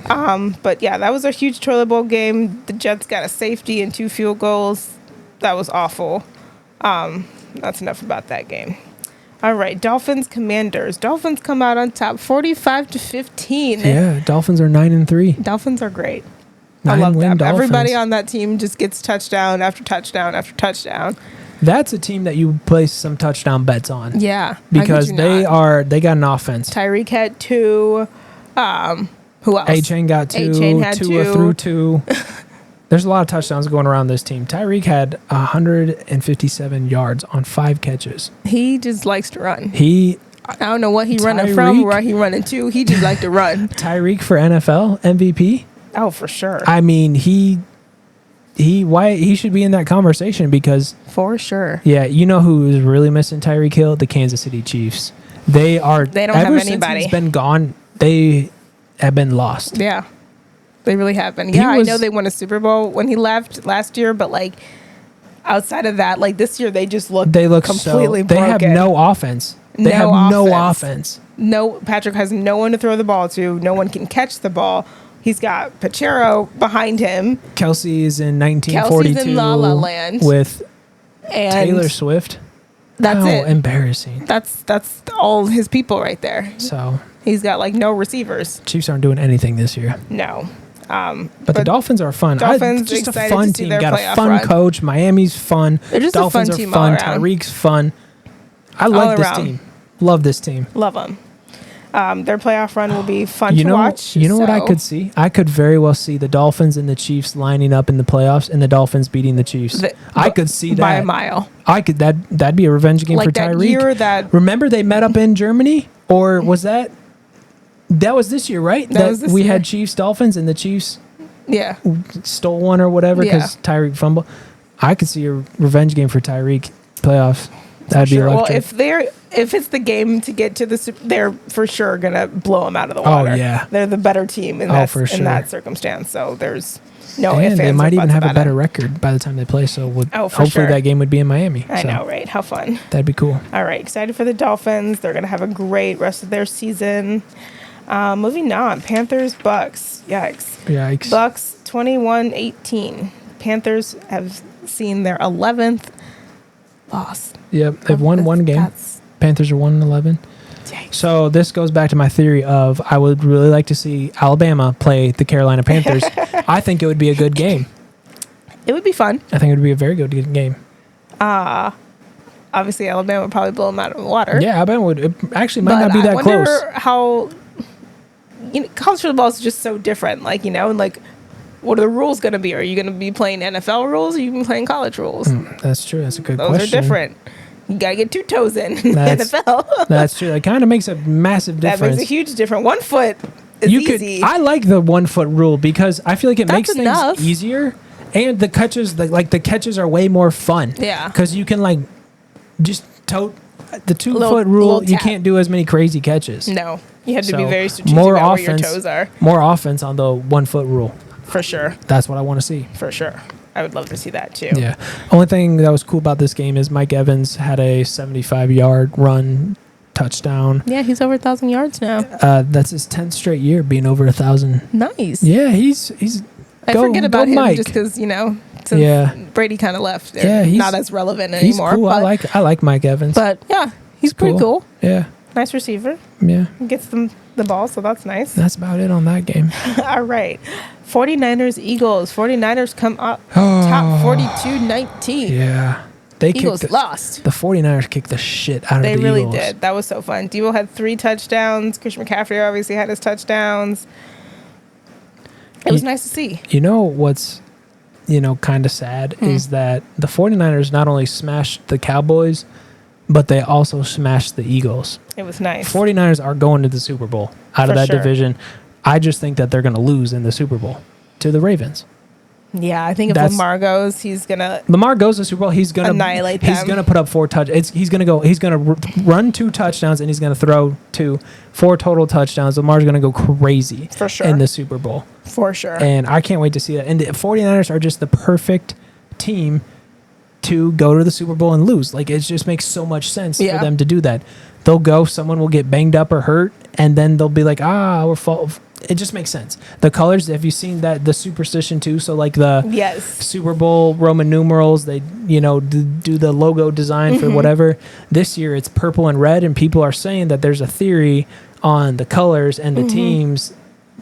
But yeah, that was a huge toilet bowl game. The Jets got a safety and 2 field goals. That was awful. That's enough about that game. All right, Dolphins Commanders. Dolphins come out on top 45-15. Yeah, Dolphins are 9-3. Dolphins are great. I love them. Dolphins. Everybody on that team just gets touchdown after touchdown after touchdown. That's a team that you place some touchdown bets on. Yeah. Because they got an offense. Tyreek had 2. Who else? A-Chain got 2. A-Chain had 2. Tua threw 2. There's a lot of touchdowns going around this team. Tyreek had 157 yards on 5 catches. He just likes to run. I don't know what he running from, where he running to. He just like to run. Tyreek for NFL MVP? Oh, for sure. I mean, he should be in that conversation because for sure. Yeah, you know who is really missing Tyreek Hill? The Kansas City Chiefs. They don't have anybody. Since he's been gone, they have been lost. Yeah. They really have been. Yeah, I know they won a Super Bowl when he left last year, but like outside of that, like this year they look completely broken. They have no offense. They have no offense. No, Patrick has no one to throw the ball to. No one can catch the ball. He's got Pachero behind him. Kelsey is in 1942. Kelsey's in La La Land with Taylor Swift. That's it. Embarrassing. That's all his people right there. So he's got like no receivers. Chiefs aren't doing anything this year. No. But the Dolphins are fun. Just a fun team. Got a fun coach. Miami's fun. They're just Dolphins a fun team are fun. all around. Tyreek's fun. I like this team. Love this team. Love them. Their playoff run will be fun to watch. You know what I could see? I could very well see the Dolphins and the Chiefs lining up in the playoffs and the Dolphins beating the Chiefs. I could see that. By a mile. That'd be a revenge game for Tyreek. Remember they met up in Germany? Or was that... That was this year, right? That was this we year. had Chiefs Dolphins and the Chiefs stole one or whatever because Tyreek fumbled. I could see a revenge game for Tyreek playoffs. That'd be electric. Well, if it's the game to get to they're for sure gonna blow them out of the water. Oh yeah, they're the better team in that circumstance. So there's no ifs, they might even have a better it. Record by the time they play. So hopefully sure. That game would be in Miami. I know, right? How fun! That'd be cool. All right, excited for the Dolphins. They're gonna have a great rest of their season. Moving on, Panthers Bucks. Yikes! Bucks 21-18. Panthers have seen their 11th loss. Yep, they've won one game. Panthers are 1-11. So this goes back to my theory of I would really like to see Alabama play the Carolina Panthers. I think it would be a good game. It would be fun. I think it would be a very good game. Obviously, Alabama would probably blow them out of the water. Yeah, Alabama would. It actually might not be that close. I wonder how... college football is just so different. What are the rules going to be? Are you going to be playing NFL rules or are you going to be playing college rules? That's true. That's a good question. Those are different. You got to get 2 toes in NFL. That's true. It kind of makes a massive difference. That makes a huge difference. 1 foot is easy. I like the 1 foot rule because I feel like it makes things easier. And the catches, the catches are way more fun. Yeah. Because you can just tote the 2 foot rule. You can't do as many crazy catches. No. You have to be very strategic about where your toes are. More offense on the 1 foot rule. For sure. That's what I want to see. For sure. I would love to see that too. Yeah. Only thing that was cool about this game is Mike Evans had a 75-yard run touchdown. Yeah, he's over 1,000 yards now. That's his 10th straight year being over 1,000. Nice. Yeah, he's. I forget about him Mike. Just because since Brady kind of left. Yeah, he's not as relevant anymore. He's cool. I like Mike Evans. But yeah, he's pretty cool. Yeah. Nice receiver. Yeah. He gets them the ball, so that's nice. That's about it on that game. All right. 49ers, Eagles. 49ers come up top 42-19. Yeah. Eagles lost. The 49ers kicked the shit out of the Eagles. They really did. That was so fun. Debo had 3 touchdowns. Christian McCaffrey obviously had his touchdowns. It was nice to see. You know what's, kind of sad is that the 49ers not only smashed the Cowboys, but they also smashed the Eagles. It was nice. 49ers are going to the Super Bowl out of that division. I just think that they're going to lose in the Super Bowl to the Ravens. Yeah, I think if Lamar goes, he's going to... Lamar goes to the Super Bowl, he's going to annihilate them. He's going to put up 4 touchdowns. He's going to run 2 touchdowns, and he's going to throw 4 total touchdowns. Lamar's going to go crazy for sure in the Super Bowl. For sure. And I can't wait to see that. And the 49ers are just the perfect team to go to the Super Bowl and lose. It just makes so much sense for them to do that. They'll go, someone will get banged up or hurt, and then they'll be like, we're full. It just makes sense. The colors, have you seen that, the superstition too? So the Super Bowl Roman numerals, they, do the logo design for whatever. This year it's purple and red, and people are saying that there's a theory on the colors and the teams.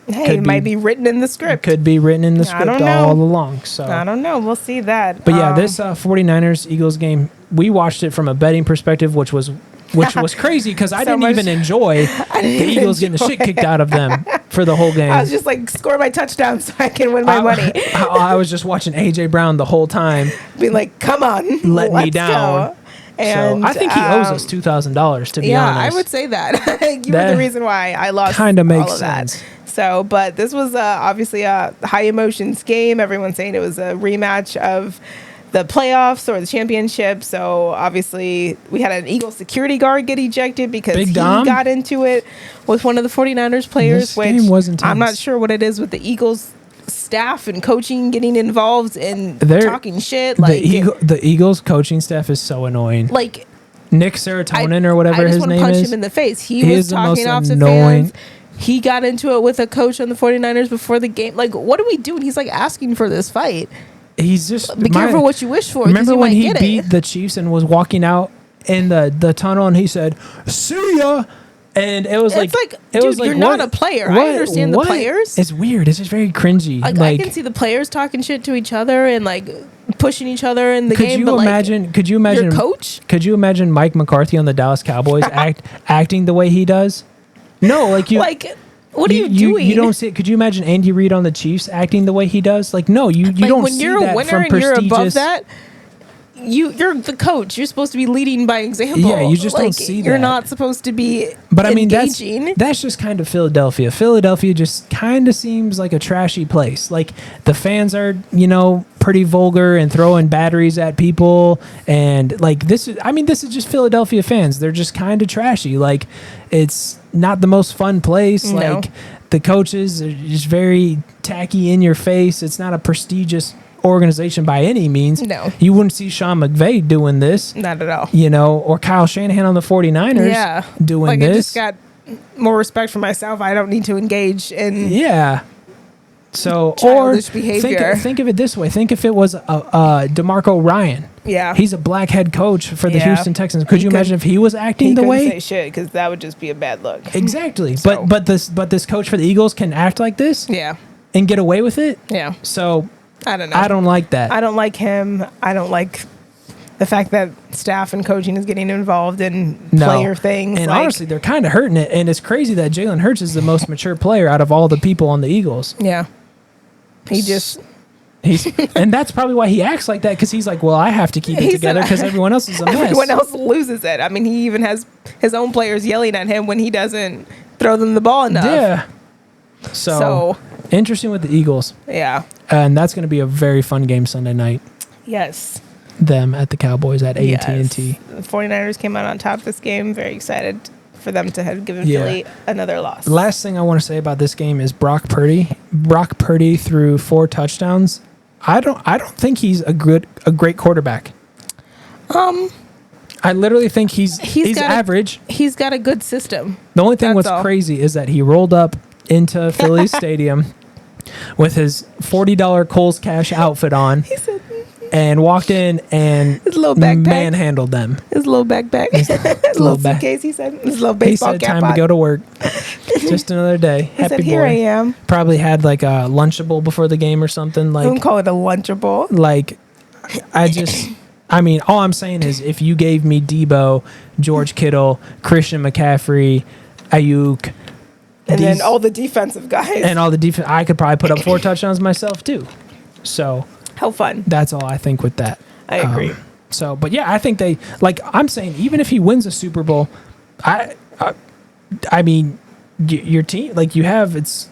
Hey, it might be written in the script. Could be written in the script all along. So I don't know. We'll see that. But yeah, this 49ers-Eagles game, we watched it from a betting perspective, which was crazy because I didn't even enjoy the Eagles getting the shit kicked out of them for the whole game. I was just score my touchdown so I can win my money. I was just watching A.J. Brown the whole time. Being like, come on. Let me down. Go. And I think he owes us $2,000, to be honest. Yeah, I would say that. You were the reason why I lost kind of makes all of sense. That. So, but this was obviously a high emotions game. Everyone's saying it was a rematch of the playoffs or the championship. So obviously we had an Eagle security guard get ejected because he got into it with one of the 49ers players, I'm not sure what it is with the Eagles staff and coaching getting involved in talking shit. The Eagles coaching staff is so annoying. Nick Serotonin or whatever his name is. I just want to punch him in the face. He was talking off to fans. He got into it with a coach on the 49ers before the game. What are we doing? He's asking for this fight. He's just be careful what you wish for. Remember when he beat the Chiefs and was walking out in the tunnel and he said, "See ya," and it was you're not a player. I understand the players. It's weird. It's just very cringy. I can see the players talking shit to each other and pushing each other in the game. Could you imagine your coach? Could you imagine Mike McCarthy on the Dallas Cowboys acting the way he does? No, what are you doing? You don't see it. Could you imagine Andy Reid on the Chiefs acting the way he does? No, you don't when see you're that a winner from and you're above prestigious. that, you're the coach. You're supposed to be leading by example. Yeah, you just don't see that. You're not supposed to be But I mean, engaging. that's just kind of Philadelphia. Philadelphia just kind of seems like a trashy place. Like, the fans are, pretty vulgar and throwing batteries at people. And, like, this is just Philadelphia fans. They're just kind of trashy. Like, it's not the most fun place. No. Like, the coaches are just very tacky in your face. It's not a prestigious organization by any means. No. You wouldn't see Sean McVay doing this. Not at all. Or Kyle Shanahan on the 49ers doing this. I just got more respect for myself. I don't need to engage in So, childish behavior. Think of it this way. Think if it was DeMarco Ryan. Yeah. He's a black head coach for the Houston Texans. Could you imagine if he was acting the way? He couldn't say shit because that would just be a bad look. Exactly. So. But this coach for the Eagles can act like this? Yeah. And get away with it? Yeah. So, I don't know. I don't like that. I don't like him. I don't like the fact that staff and coaching is getting involved in player things. And honestly, they're kind of hurting it. And it's crazy that Jalen Hurts is the most mature player out of all the people on the Eagles. Yeah. And that's probably why he acts like that, because he's like, well, I have to keep it together because everyone else is a mess. Everyone else loses it. I mean, he even has his own players yelling at him when he doesn't throw them the ball enough. Yeah. So interesting with the Eagles. Yeah. And that's going to be a very fun game Sunday night. Yes. Them at the Cowboys at AT&T. The 49ers came out on top this game. Very excited for them to have given Philly another loss. Last thing I want to say about this game is Brock Purdy. Brock Purdy threw 4 touchdowns. I don't think he's a great quarterback. I literally think he's average. He's got a good system. The only thing what's crazy is that he rolled up into Philly's stadium with his $40 Kohl's Cash outfit on. And walked in and his little backpack manhandled them. His little backpack. His little suitcase, he said. His little baseball cap. He said, time to go to work. Just another day. He said, here I am. Probably had like a Lunchable before the game or something. Like, don't call it a Lunchable. Like, all I'm saying is if you gave me Debo, George Kittle, Christian McCaffrey, Ayuk, and then all the defensive guys. And all the defense, I could probably put up 4 touchdowns myself too. So... how fun. That's all I think with that. I agree. But yeah, I think I'm saying, even if he wins a Super Bowl, I mean, your team, you have, it's,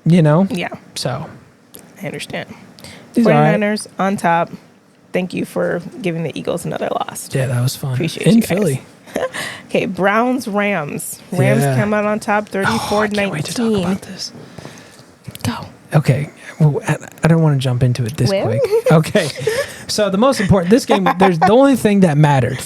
Yeah. So. I understand. 49ers on top. Thank you for giving the Eagles another loss. Yeah, that was fun. Appreciate you guys. In Philly. Okay, Browns, Rams. Rams come out on top 34-19. I can't wait to talk about this. Go. Okay. Well, I don't want to jump into it this quick. Okay. So the most important, this game, there's the only thing that mattered.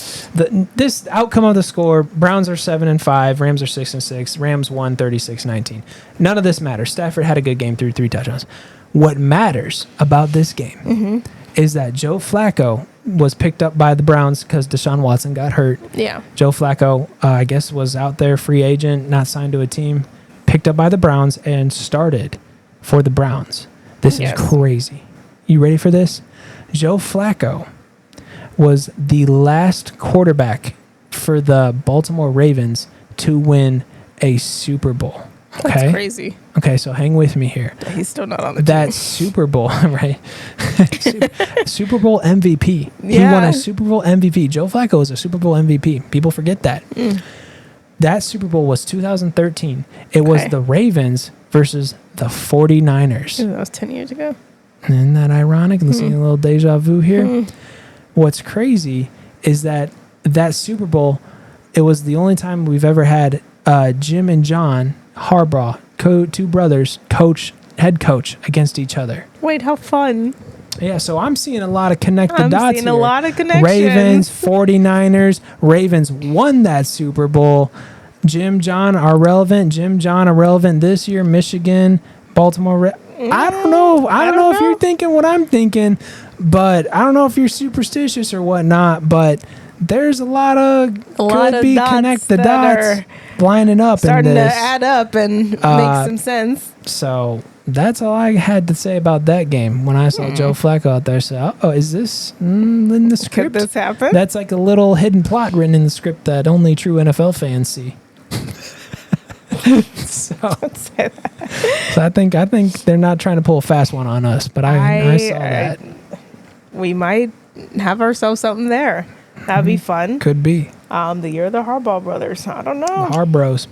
This outcome of the score, Browns are 7-5, Rams are 6-6, Rams won 36-19. None of this matters. Stafford had a good game, threw 3 touchdowns. What matters about this game is that Joe Flacco was picked up by the Browns because Deshaun Watson got hurt. Yeah. Joe Flacco, I guess, was out there, free agent, not signed to a team, picked up by the Browns and started for the Browns. This is crazy. You ready for this? Joe Flacco was the last quarterback for the Baltimore Ravens to win a Super Bowl. Okay? That's crazy. Okay, so hang with me here. He's still not on the team. That Super Bowl, right? Super Bowl MVP. Yeah. He won a Super Bowl MVP. Joe Flacco was a Super Bowl MVP. People forget that. That Super Bowl was 2013. It was the Ravens versus the 49ers. That was 10 years ago. Isn't that ironic? Listening to a little deja vu here. What's crazy is that Super Bowl, it was the only time we've ever had Jim and John Harbaugh, 2 brothers, head coach against each other. Wait, how fun. Yeah, so I'm seeing a lot of connected dots here. I'm seeing a lot of connections. Ravens, 49ers. Ravens won that Super Bowl. Jim, John are relevant. This year. Michigan, Baltimore. I don't know. I don't know if you're thinking what I'm thinking, but I don't know if you're superstitious or whatnot, but there's a lot of connect the dots lining up. Starting to add up and make some sense. So that's all I had to say about that game when I saw Joe Flacco out there. So, is this in the script? Could this happen? That's like a little hidden plot written in the script that only true NFL fans see. So I think they're not trying to pull a fast one on us, but I saw that. We might have ourselves something there. That'd be fun. Could be. The year of the Harbaugh brothers. I don't know. The Harbros.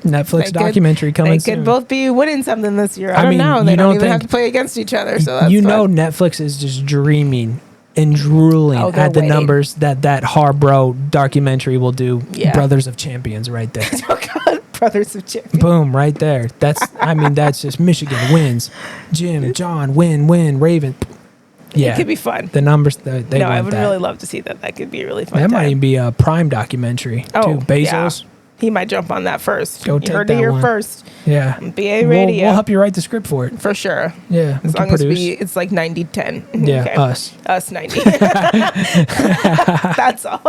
Netflix documentary coming soon. They could both be winning something this year. I don't know. They don't even have to play against each other. So that's fun. Netflix is just dreaming and drooling at the numbers that Harbro documentary will do. Yeah. Brothers of Champions right there. Oh, God. Brothers of Champions. Boom, right there. That's just Michigan wins. Jim, John, win, Raven. Yeah, it could be fun. The numbers, they I would really love to see that. That could be a really fun. That might even be a Prime documentary too. Bezos. Yeah. He might jump on that first. Go you take heard that it here one. first. Yeah. BA Radio. We'll help you write the script for it. For sure. Yeah. As long as it's like 90-10. Yeah, okay. Us 90. That's all.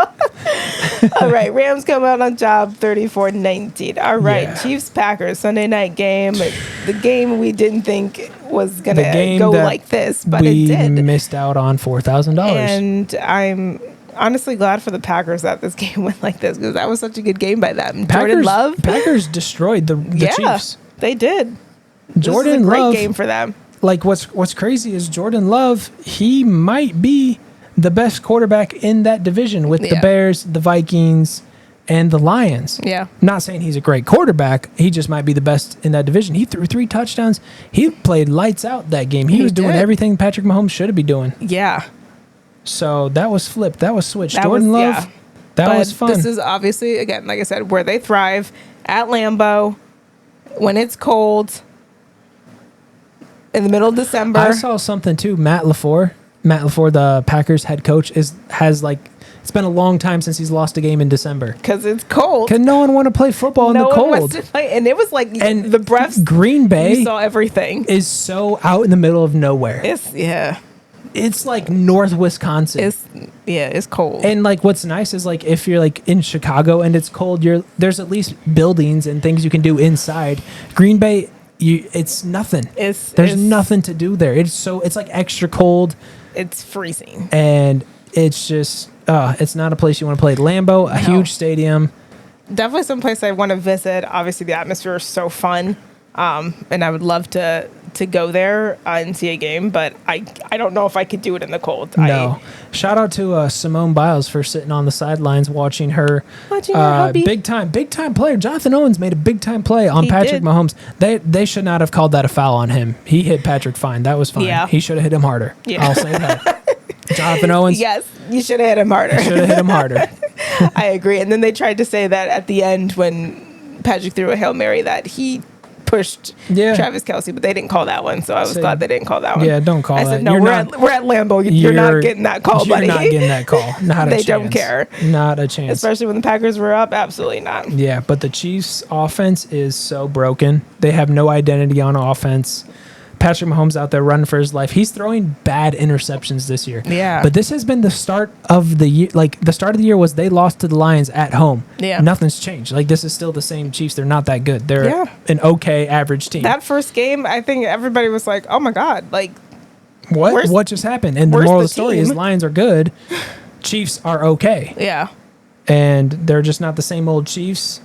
All right. Rams come out on job 34-19. All right. Yeah. Chiefs Packers Sunday night game. The game we didn't think was going to go like this, but it did. We missed out on $4,000. And I'm honestly glad for the Packers that this game went like this, because that was such a good game by them. Jordan Love. Packers destroyed the Chiefs. They did. Jordan this is a great Love, game for them. Like what's crazy is Jordan Love, he might be the best quarterback in that division with the Bears, the Vikings, and the Lions. Yeah. Not saying he's a great quarterback. He just might be the best in that division. He threw 3 touchdowns. He played lights out that game. He was doing everything Patrick Mahomes should be doing. Yeah. So that was flipped. That was switched. Jordan Love, that was fun. This is obviously, again, like I said, where they thrive at Lambeau when it's cold in the middle of December. I saw something too. Matt LaFleur, the Packers head coach, has it's been a long time since he's lost a game in December. Because it's cold. Can no one want to play football in the cold? No one wants to play. And it was like the breaths. GreenBay. You saw everything. Is so out in the middle of nowhere. It's like North Wisconsin. It's cold. And like what's nice is like if you're like in Chicago and it's cold, there's at least buildings and things you can do inside. Green Bay, it's nothing. There's nothing to do there. It's like extra cold. It's freezing. And it's just it's not a place you want to play. Lambeau, a huge stadium. Definitely some place I want to visit. Obviously the atmosphere is so fun. And I would love to go there and see a game, but I don't know if I could do it in the cold. No. Shout out to Simone Biles for sitting on the sidelines watching her hubby. Big time player. Jonathan Owens made a big time play on Patrick Mahomes. They should not have called that a foul on him. He hit Patrick fine. That was fine. Yeah. He should have hit him harder. Yeah. I'll say that. Jonathan Owens. Yes, you should have hit him harder. I agree. And then they tried to say that at the end when Patrick threw a Hail Mary that he pushed Travis Kelce, but they didn't call that one, so I was glad they didn't call that one. Yeah, don't call that. I said, no, we're at Lambeau. You're not getting that call, buddy. You're not getting that call. Not a chance. They don't care. Not a chance. Especially when the Packers were up, absolutely not. Yeah, but the Chiefs' offense is so broken. They have no identity on offense. Patrick Mahomes out there running for his life. He's throwing bad interceptions this year. Yeah. But this has been the start of the year. Like, the start of the year was they lost to the Lions at home. Yeah. Nothing's changed. Like, this is still the same Chiefs. They're not that good. They're an okay average team. That first game, I think everybody was like, oh, my God. Like, what just happened? And the moral of the story is Lions are good. Chiefs are okay. Yeah. And they're just not the same old Chiefs.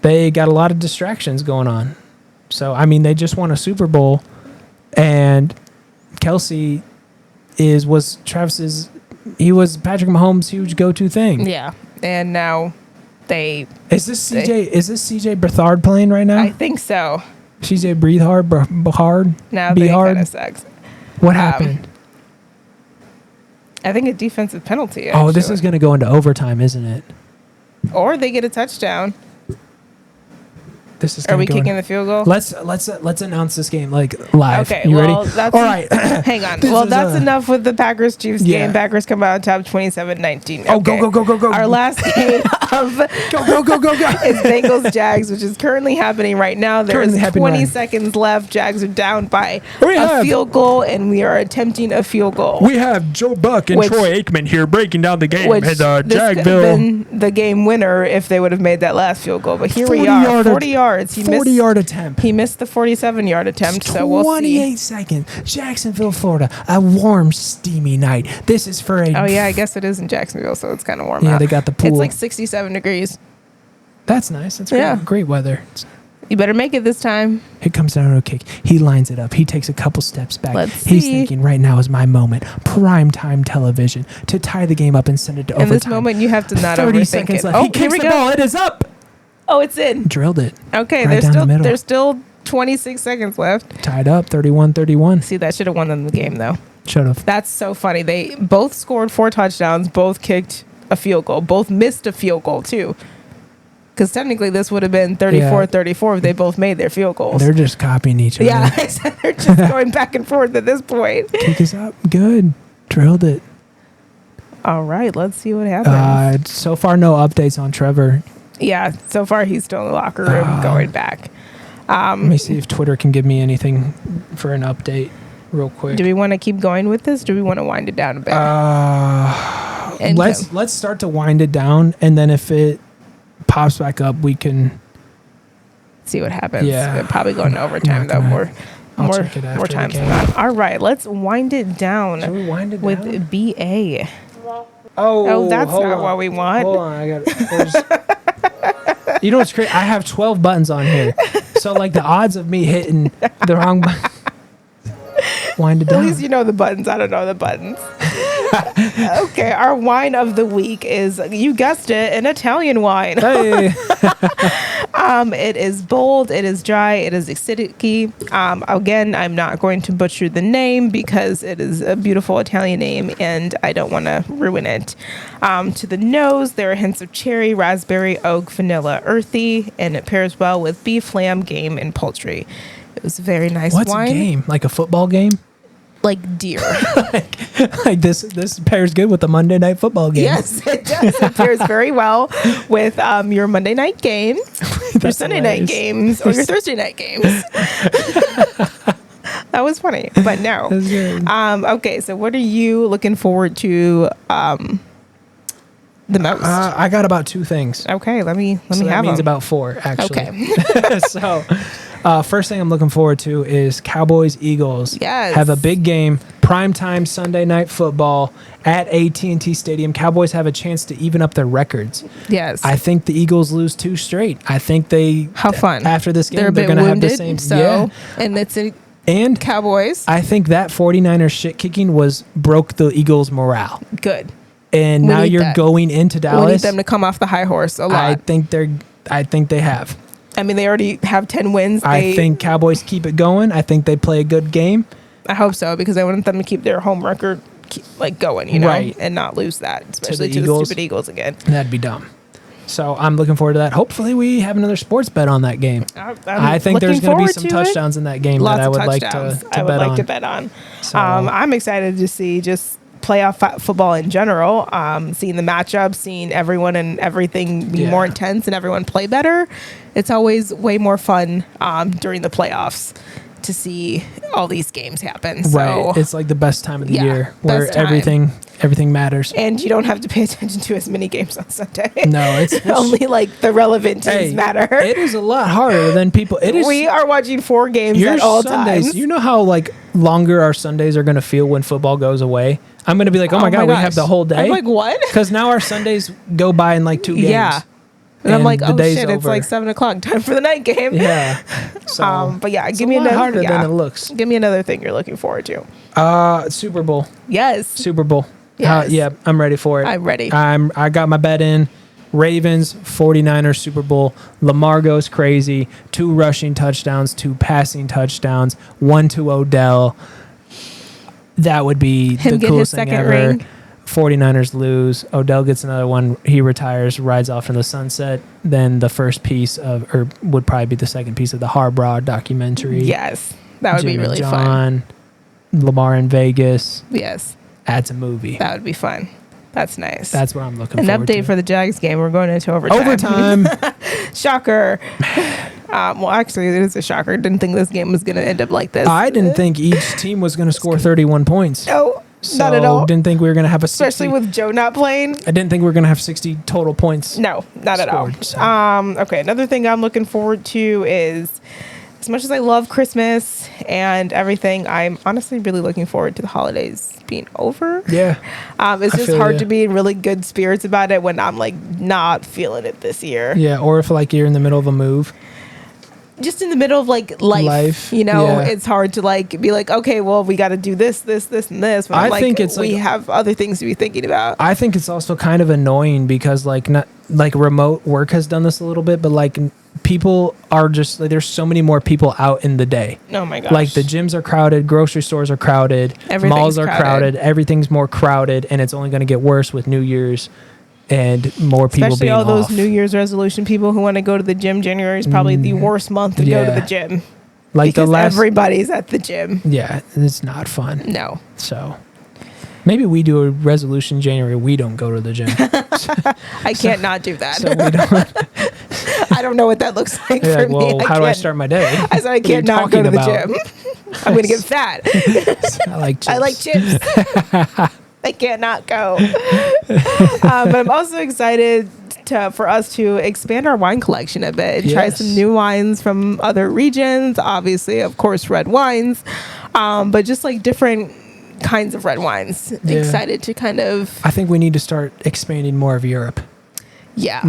They got a lot of distractions going on. So, I mean, they just won a Super Bowl. And Kelce was Travis's. He was Patrick Mahomes' huge go-to thing. Yeah, and now is this CJ Beathard playing right now? I think so. CJ Beathard. Now they kind of sucks. What happened? I think a defensive penalty. Actually. Oh, this is going to go into overtime, isn't it? Or they get a touchdown. This is Are we kicking the field goal? Let's announce this game live. Okay, you ready? All right. Hang on. That's enough with the Packers Chiefs game. Packers come out on top 27-19. Okay. Oh, go. Our last game of go is Bengals Jags, which is currently happening right now. There's 20 seconds left. Jags are down by a field goal, and we are attempting a field goal. We have Joe Buck and Troy Aikman here breaking down the game. Which this could have been the game winner if they would have made that last field goal. But here we are, 40 yards. 40-yard attempt. He missed the 47-yard attempt, so we'll see. 28 seconds. Jacksonville, Florida. A warm, steamy night. This is for a... Oh, yeah, I guess it is in Jacksonville, so it's kind of warm out. Yeah, they got the pool. It's like 67 degrees. That's nice. That's great. Great weather. You better make it this time. It comes down to a kick. He lines it up. He takes a couple steps back. Let's He's see. thinking, right now is my moment. Prime time television to tie the game up and send it to overtime. In this moment, you have to not 30 overthink seconds it. left. He kicks the ball. It is up. Oh, it's in. Drilled it. Okay, right there's still 26 seconds left. Tied up, 31-31. See, that should have won them the game, though. Should have. That's so funny. They both scored 4 touchdowns, both kicked a field goal, both missed a field goal, too. Because technically this would have been 34-34 if they both made their field goals. They're just copying each other. Yeah, they're just going back and forth at this point. Kick is up. Good. Drilled it. All right, let's see what happens. So far, no updates on Trevor. Yeah, so far he's still in the locker room going back. Let me see if Twitter can give me anything for an update real quick. Do we want to keep going with this? Do we want to wind it down a bit? Let's start to wind it down, and then if it pops back up, we can see what happens. Yeah, we're probably going to overtime though. More times than that. All right, let's wind it down. Should we wind it with down? BA. Oh, that's not what we want. Hold on, I got it. You know what's crazy? I have 12 buttons on here, so like the odds of me hitting the wrong button. Wind it down. At least you know the buttons. I don't know the buttons. Okay, our wine of the week is, you guessed it, an Italian wine. Hey. It is bold, it is dry, it is acidic. Again, I'm not going to butcher the name because it is a beautiful Italian name and I don't want to ruin it. To the nose, there are hints of cherry, raspberry, oak, vanilla, earthy, and it pairs well with beef, lamb, game, and poultry. It was a very nice wine. What's a game? Like a football game? Like deer. like this pairs good with the Monday Night Football game. Yes, it does. It pairs very well with your Monday night game, your Sunday night games, or your Thursday night games. That was funny, but no. That's good. Okay, so what are you looking forward to the most? I got about 2 things. Okay, let me so have that means them. about 4, actually. Okay. So, first thing I'm looking forward to is Cowboys Eagles. Yes. Have a big game, primetime Sunday night football at AT&T Stadium. Cowboys have a chance to even up their records. Yes. I think the Eagles lose 2 straight. I think they how fun after this game they're going to have the same. And it's and Cowboys. I think that 49ers shit kicking broke the Eagles' morale. Good. And now you're going into Dallas. We need them to come off the high horse a lot. I think they have. I mean, they already have 10 wins. I think Cowboys keep it going. I think they play a good game. I hope so, because I want them to keep their home record going, right, and not lose that, especially to the stupid Eagles again. That'd be dumb. So I'm looking forward to that. Hopefully we have another sports bet on that game. I think there's going to be some touchdowns in that game that I would like to bet on. So, I'm excited to see just playoff football in general, seeing the matchups, seeing everyone and everything be more intense and everyone play better. It's always way more fun during the playoffs to see all these games happen. So, right. It's like the best time of the year where everything matters. And you don't have to pay attention to as many games on Sunday. No, it's only like the relevant teams matter. It is a lot harder than people. We are watching 4 games at all times. You know how like longer our Sundays are going to feel when football goes away? I'm going to be like, oh my God, we have the whole day. I'm like, what? Because now our Sundays go by in like 2 games. Yeah. And I'm like, oh shit, over. It's like 7 o'clock, time for the night game. Yeah. So, but yeah, give me another. Harder than it looks. Give me another thing you're looking forward to. Super Bowl. Yes. Super Bowl. Yes. Yeah, I'm ready for it. I'm ready. I got my bet in. Ravens, 49ers Super Bowl. Lamar goes crazy. 2 rushing touchdowns, 2 passing touchdowns, 1 to Odell. That would be him the coolest thing ever. Ring. 49ers lose. Odell gets another one. He retires, rides off in the sunset. Then the first piece or would probably be the second piece of the Harbaugh documentary. Yes, that would Jimmy be really fun. Lamar in Vegas. Yes. That's a movie. That would be fun. That's nice. That's what I'm looking forward to. An update for the Jags game. We're going into overtime. Shocker. Well, actually, it is a shocker. Didn't think this game was going to end up like this. I didn't think each team was going to score 31 points. No, not at all. Didn't think we were going to have especially with Joe not playing. I didn't think we were going to have 60 total points. No, not at all. So. Okay, another thing I'm looking forward to is, as much as I love Christmas and everything, I'm honestly really looking forward to the holidays being over. Yeah. It's just hard to be in really good spirits about it when I'm like not feeling it this year. Yeah, or if like you're in the middle of a move. just in the middle of like life, it's hard to like be like, okay, well, we got to do this, and this. But I think it's we have other things to be thinking about. I think it's also kind of annoying because like not like remote work has done this a little bit, but like people are just like, there's so many more people out in the day. Oh my gosh. Like the gyms are crowded, grocery stores are crowded, malls are crowded, everything's more crowded, and it's only going to get worse with New Year's. And more people especially being all those off. New Year's resolution people who want to go to the gym. January is probably the worst month to go to the gym. Like because everybody's at the gym. Yeah, it's not fun. No. So maybe we do a resolution January. We don't go to the gym. I can't not do that. So we don't. I don't know what that looks like for me. Well, how do I start my day? I said I can't not go to the gym. I'm going to get fat. I like chips. I like chips. I can't not go. But I'm also excited for us to expand our wine collection a bit. Try some new wines from other regions. Obviously, of course, red wines. But just like different kinds of red wines. Yeah. Excited to kind of... I think we need to start expanding more of Europe. Yeah.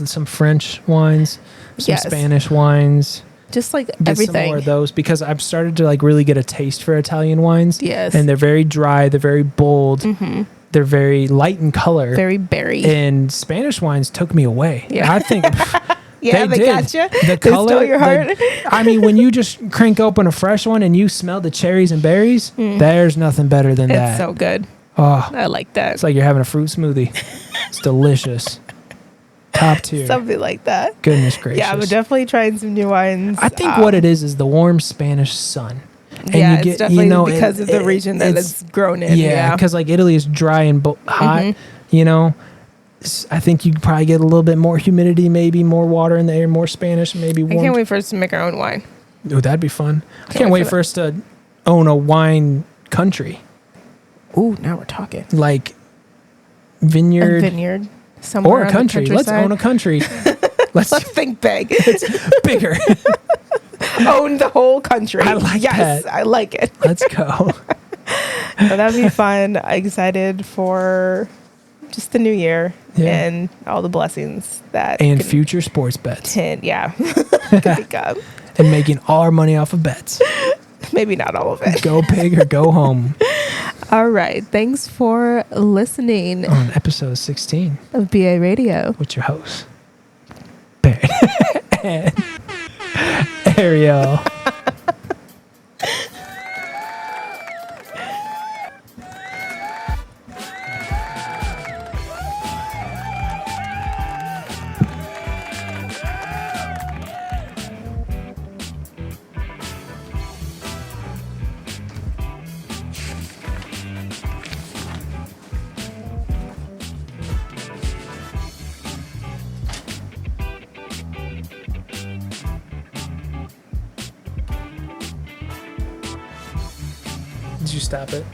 Some French wines, some Spanish wines. Just like get everything. Some more of those because I've started to like really get a taste for Italian wines. Yes. And they're very dry. They're very bold. Mm-hmm. They're very light in color. Very berry. And Spanish wines took me away. Yeah. I think they did. Got you. The color. Stole your heart. I mean, when you just crank open a fresh one and you smell the cherries and berries, there's nothing better than that. It's so good. Oh, I like that. It's like you're having a fruit smoothie. It's delicious. Top tier. Something like that. Goodness gracious. Yeah, but definitely trying some new wines. I think what it is the warm Spanish sun. And yeah, it's definitely because of the region that it's grown in. Yeah, because like Italy is dry and hot, I think you could probably get a little bit more humidity, maybe more water in the air, more Spanish, maybe warm. I can't wait for us to make our own wine. Oh, that'd be fun. I can't wait for us to own a wine country. Ooh, now we're talking. Like vineyard. A vineyard. Somewhere or a country. Let's own a country. Let's think big. It's bigger. Own the whole country. I like that. I like it. Let's go. Well, that'd be fun. Excited for just the new year and all the blessings that and future sports bets. Could become. And making all our money off of bets. Maybe not all of it. Go big or go home. All right. Thanks for listening. On episode 16 of BA Radio. With your host, Barry and Ariel. Did you stop it?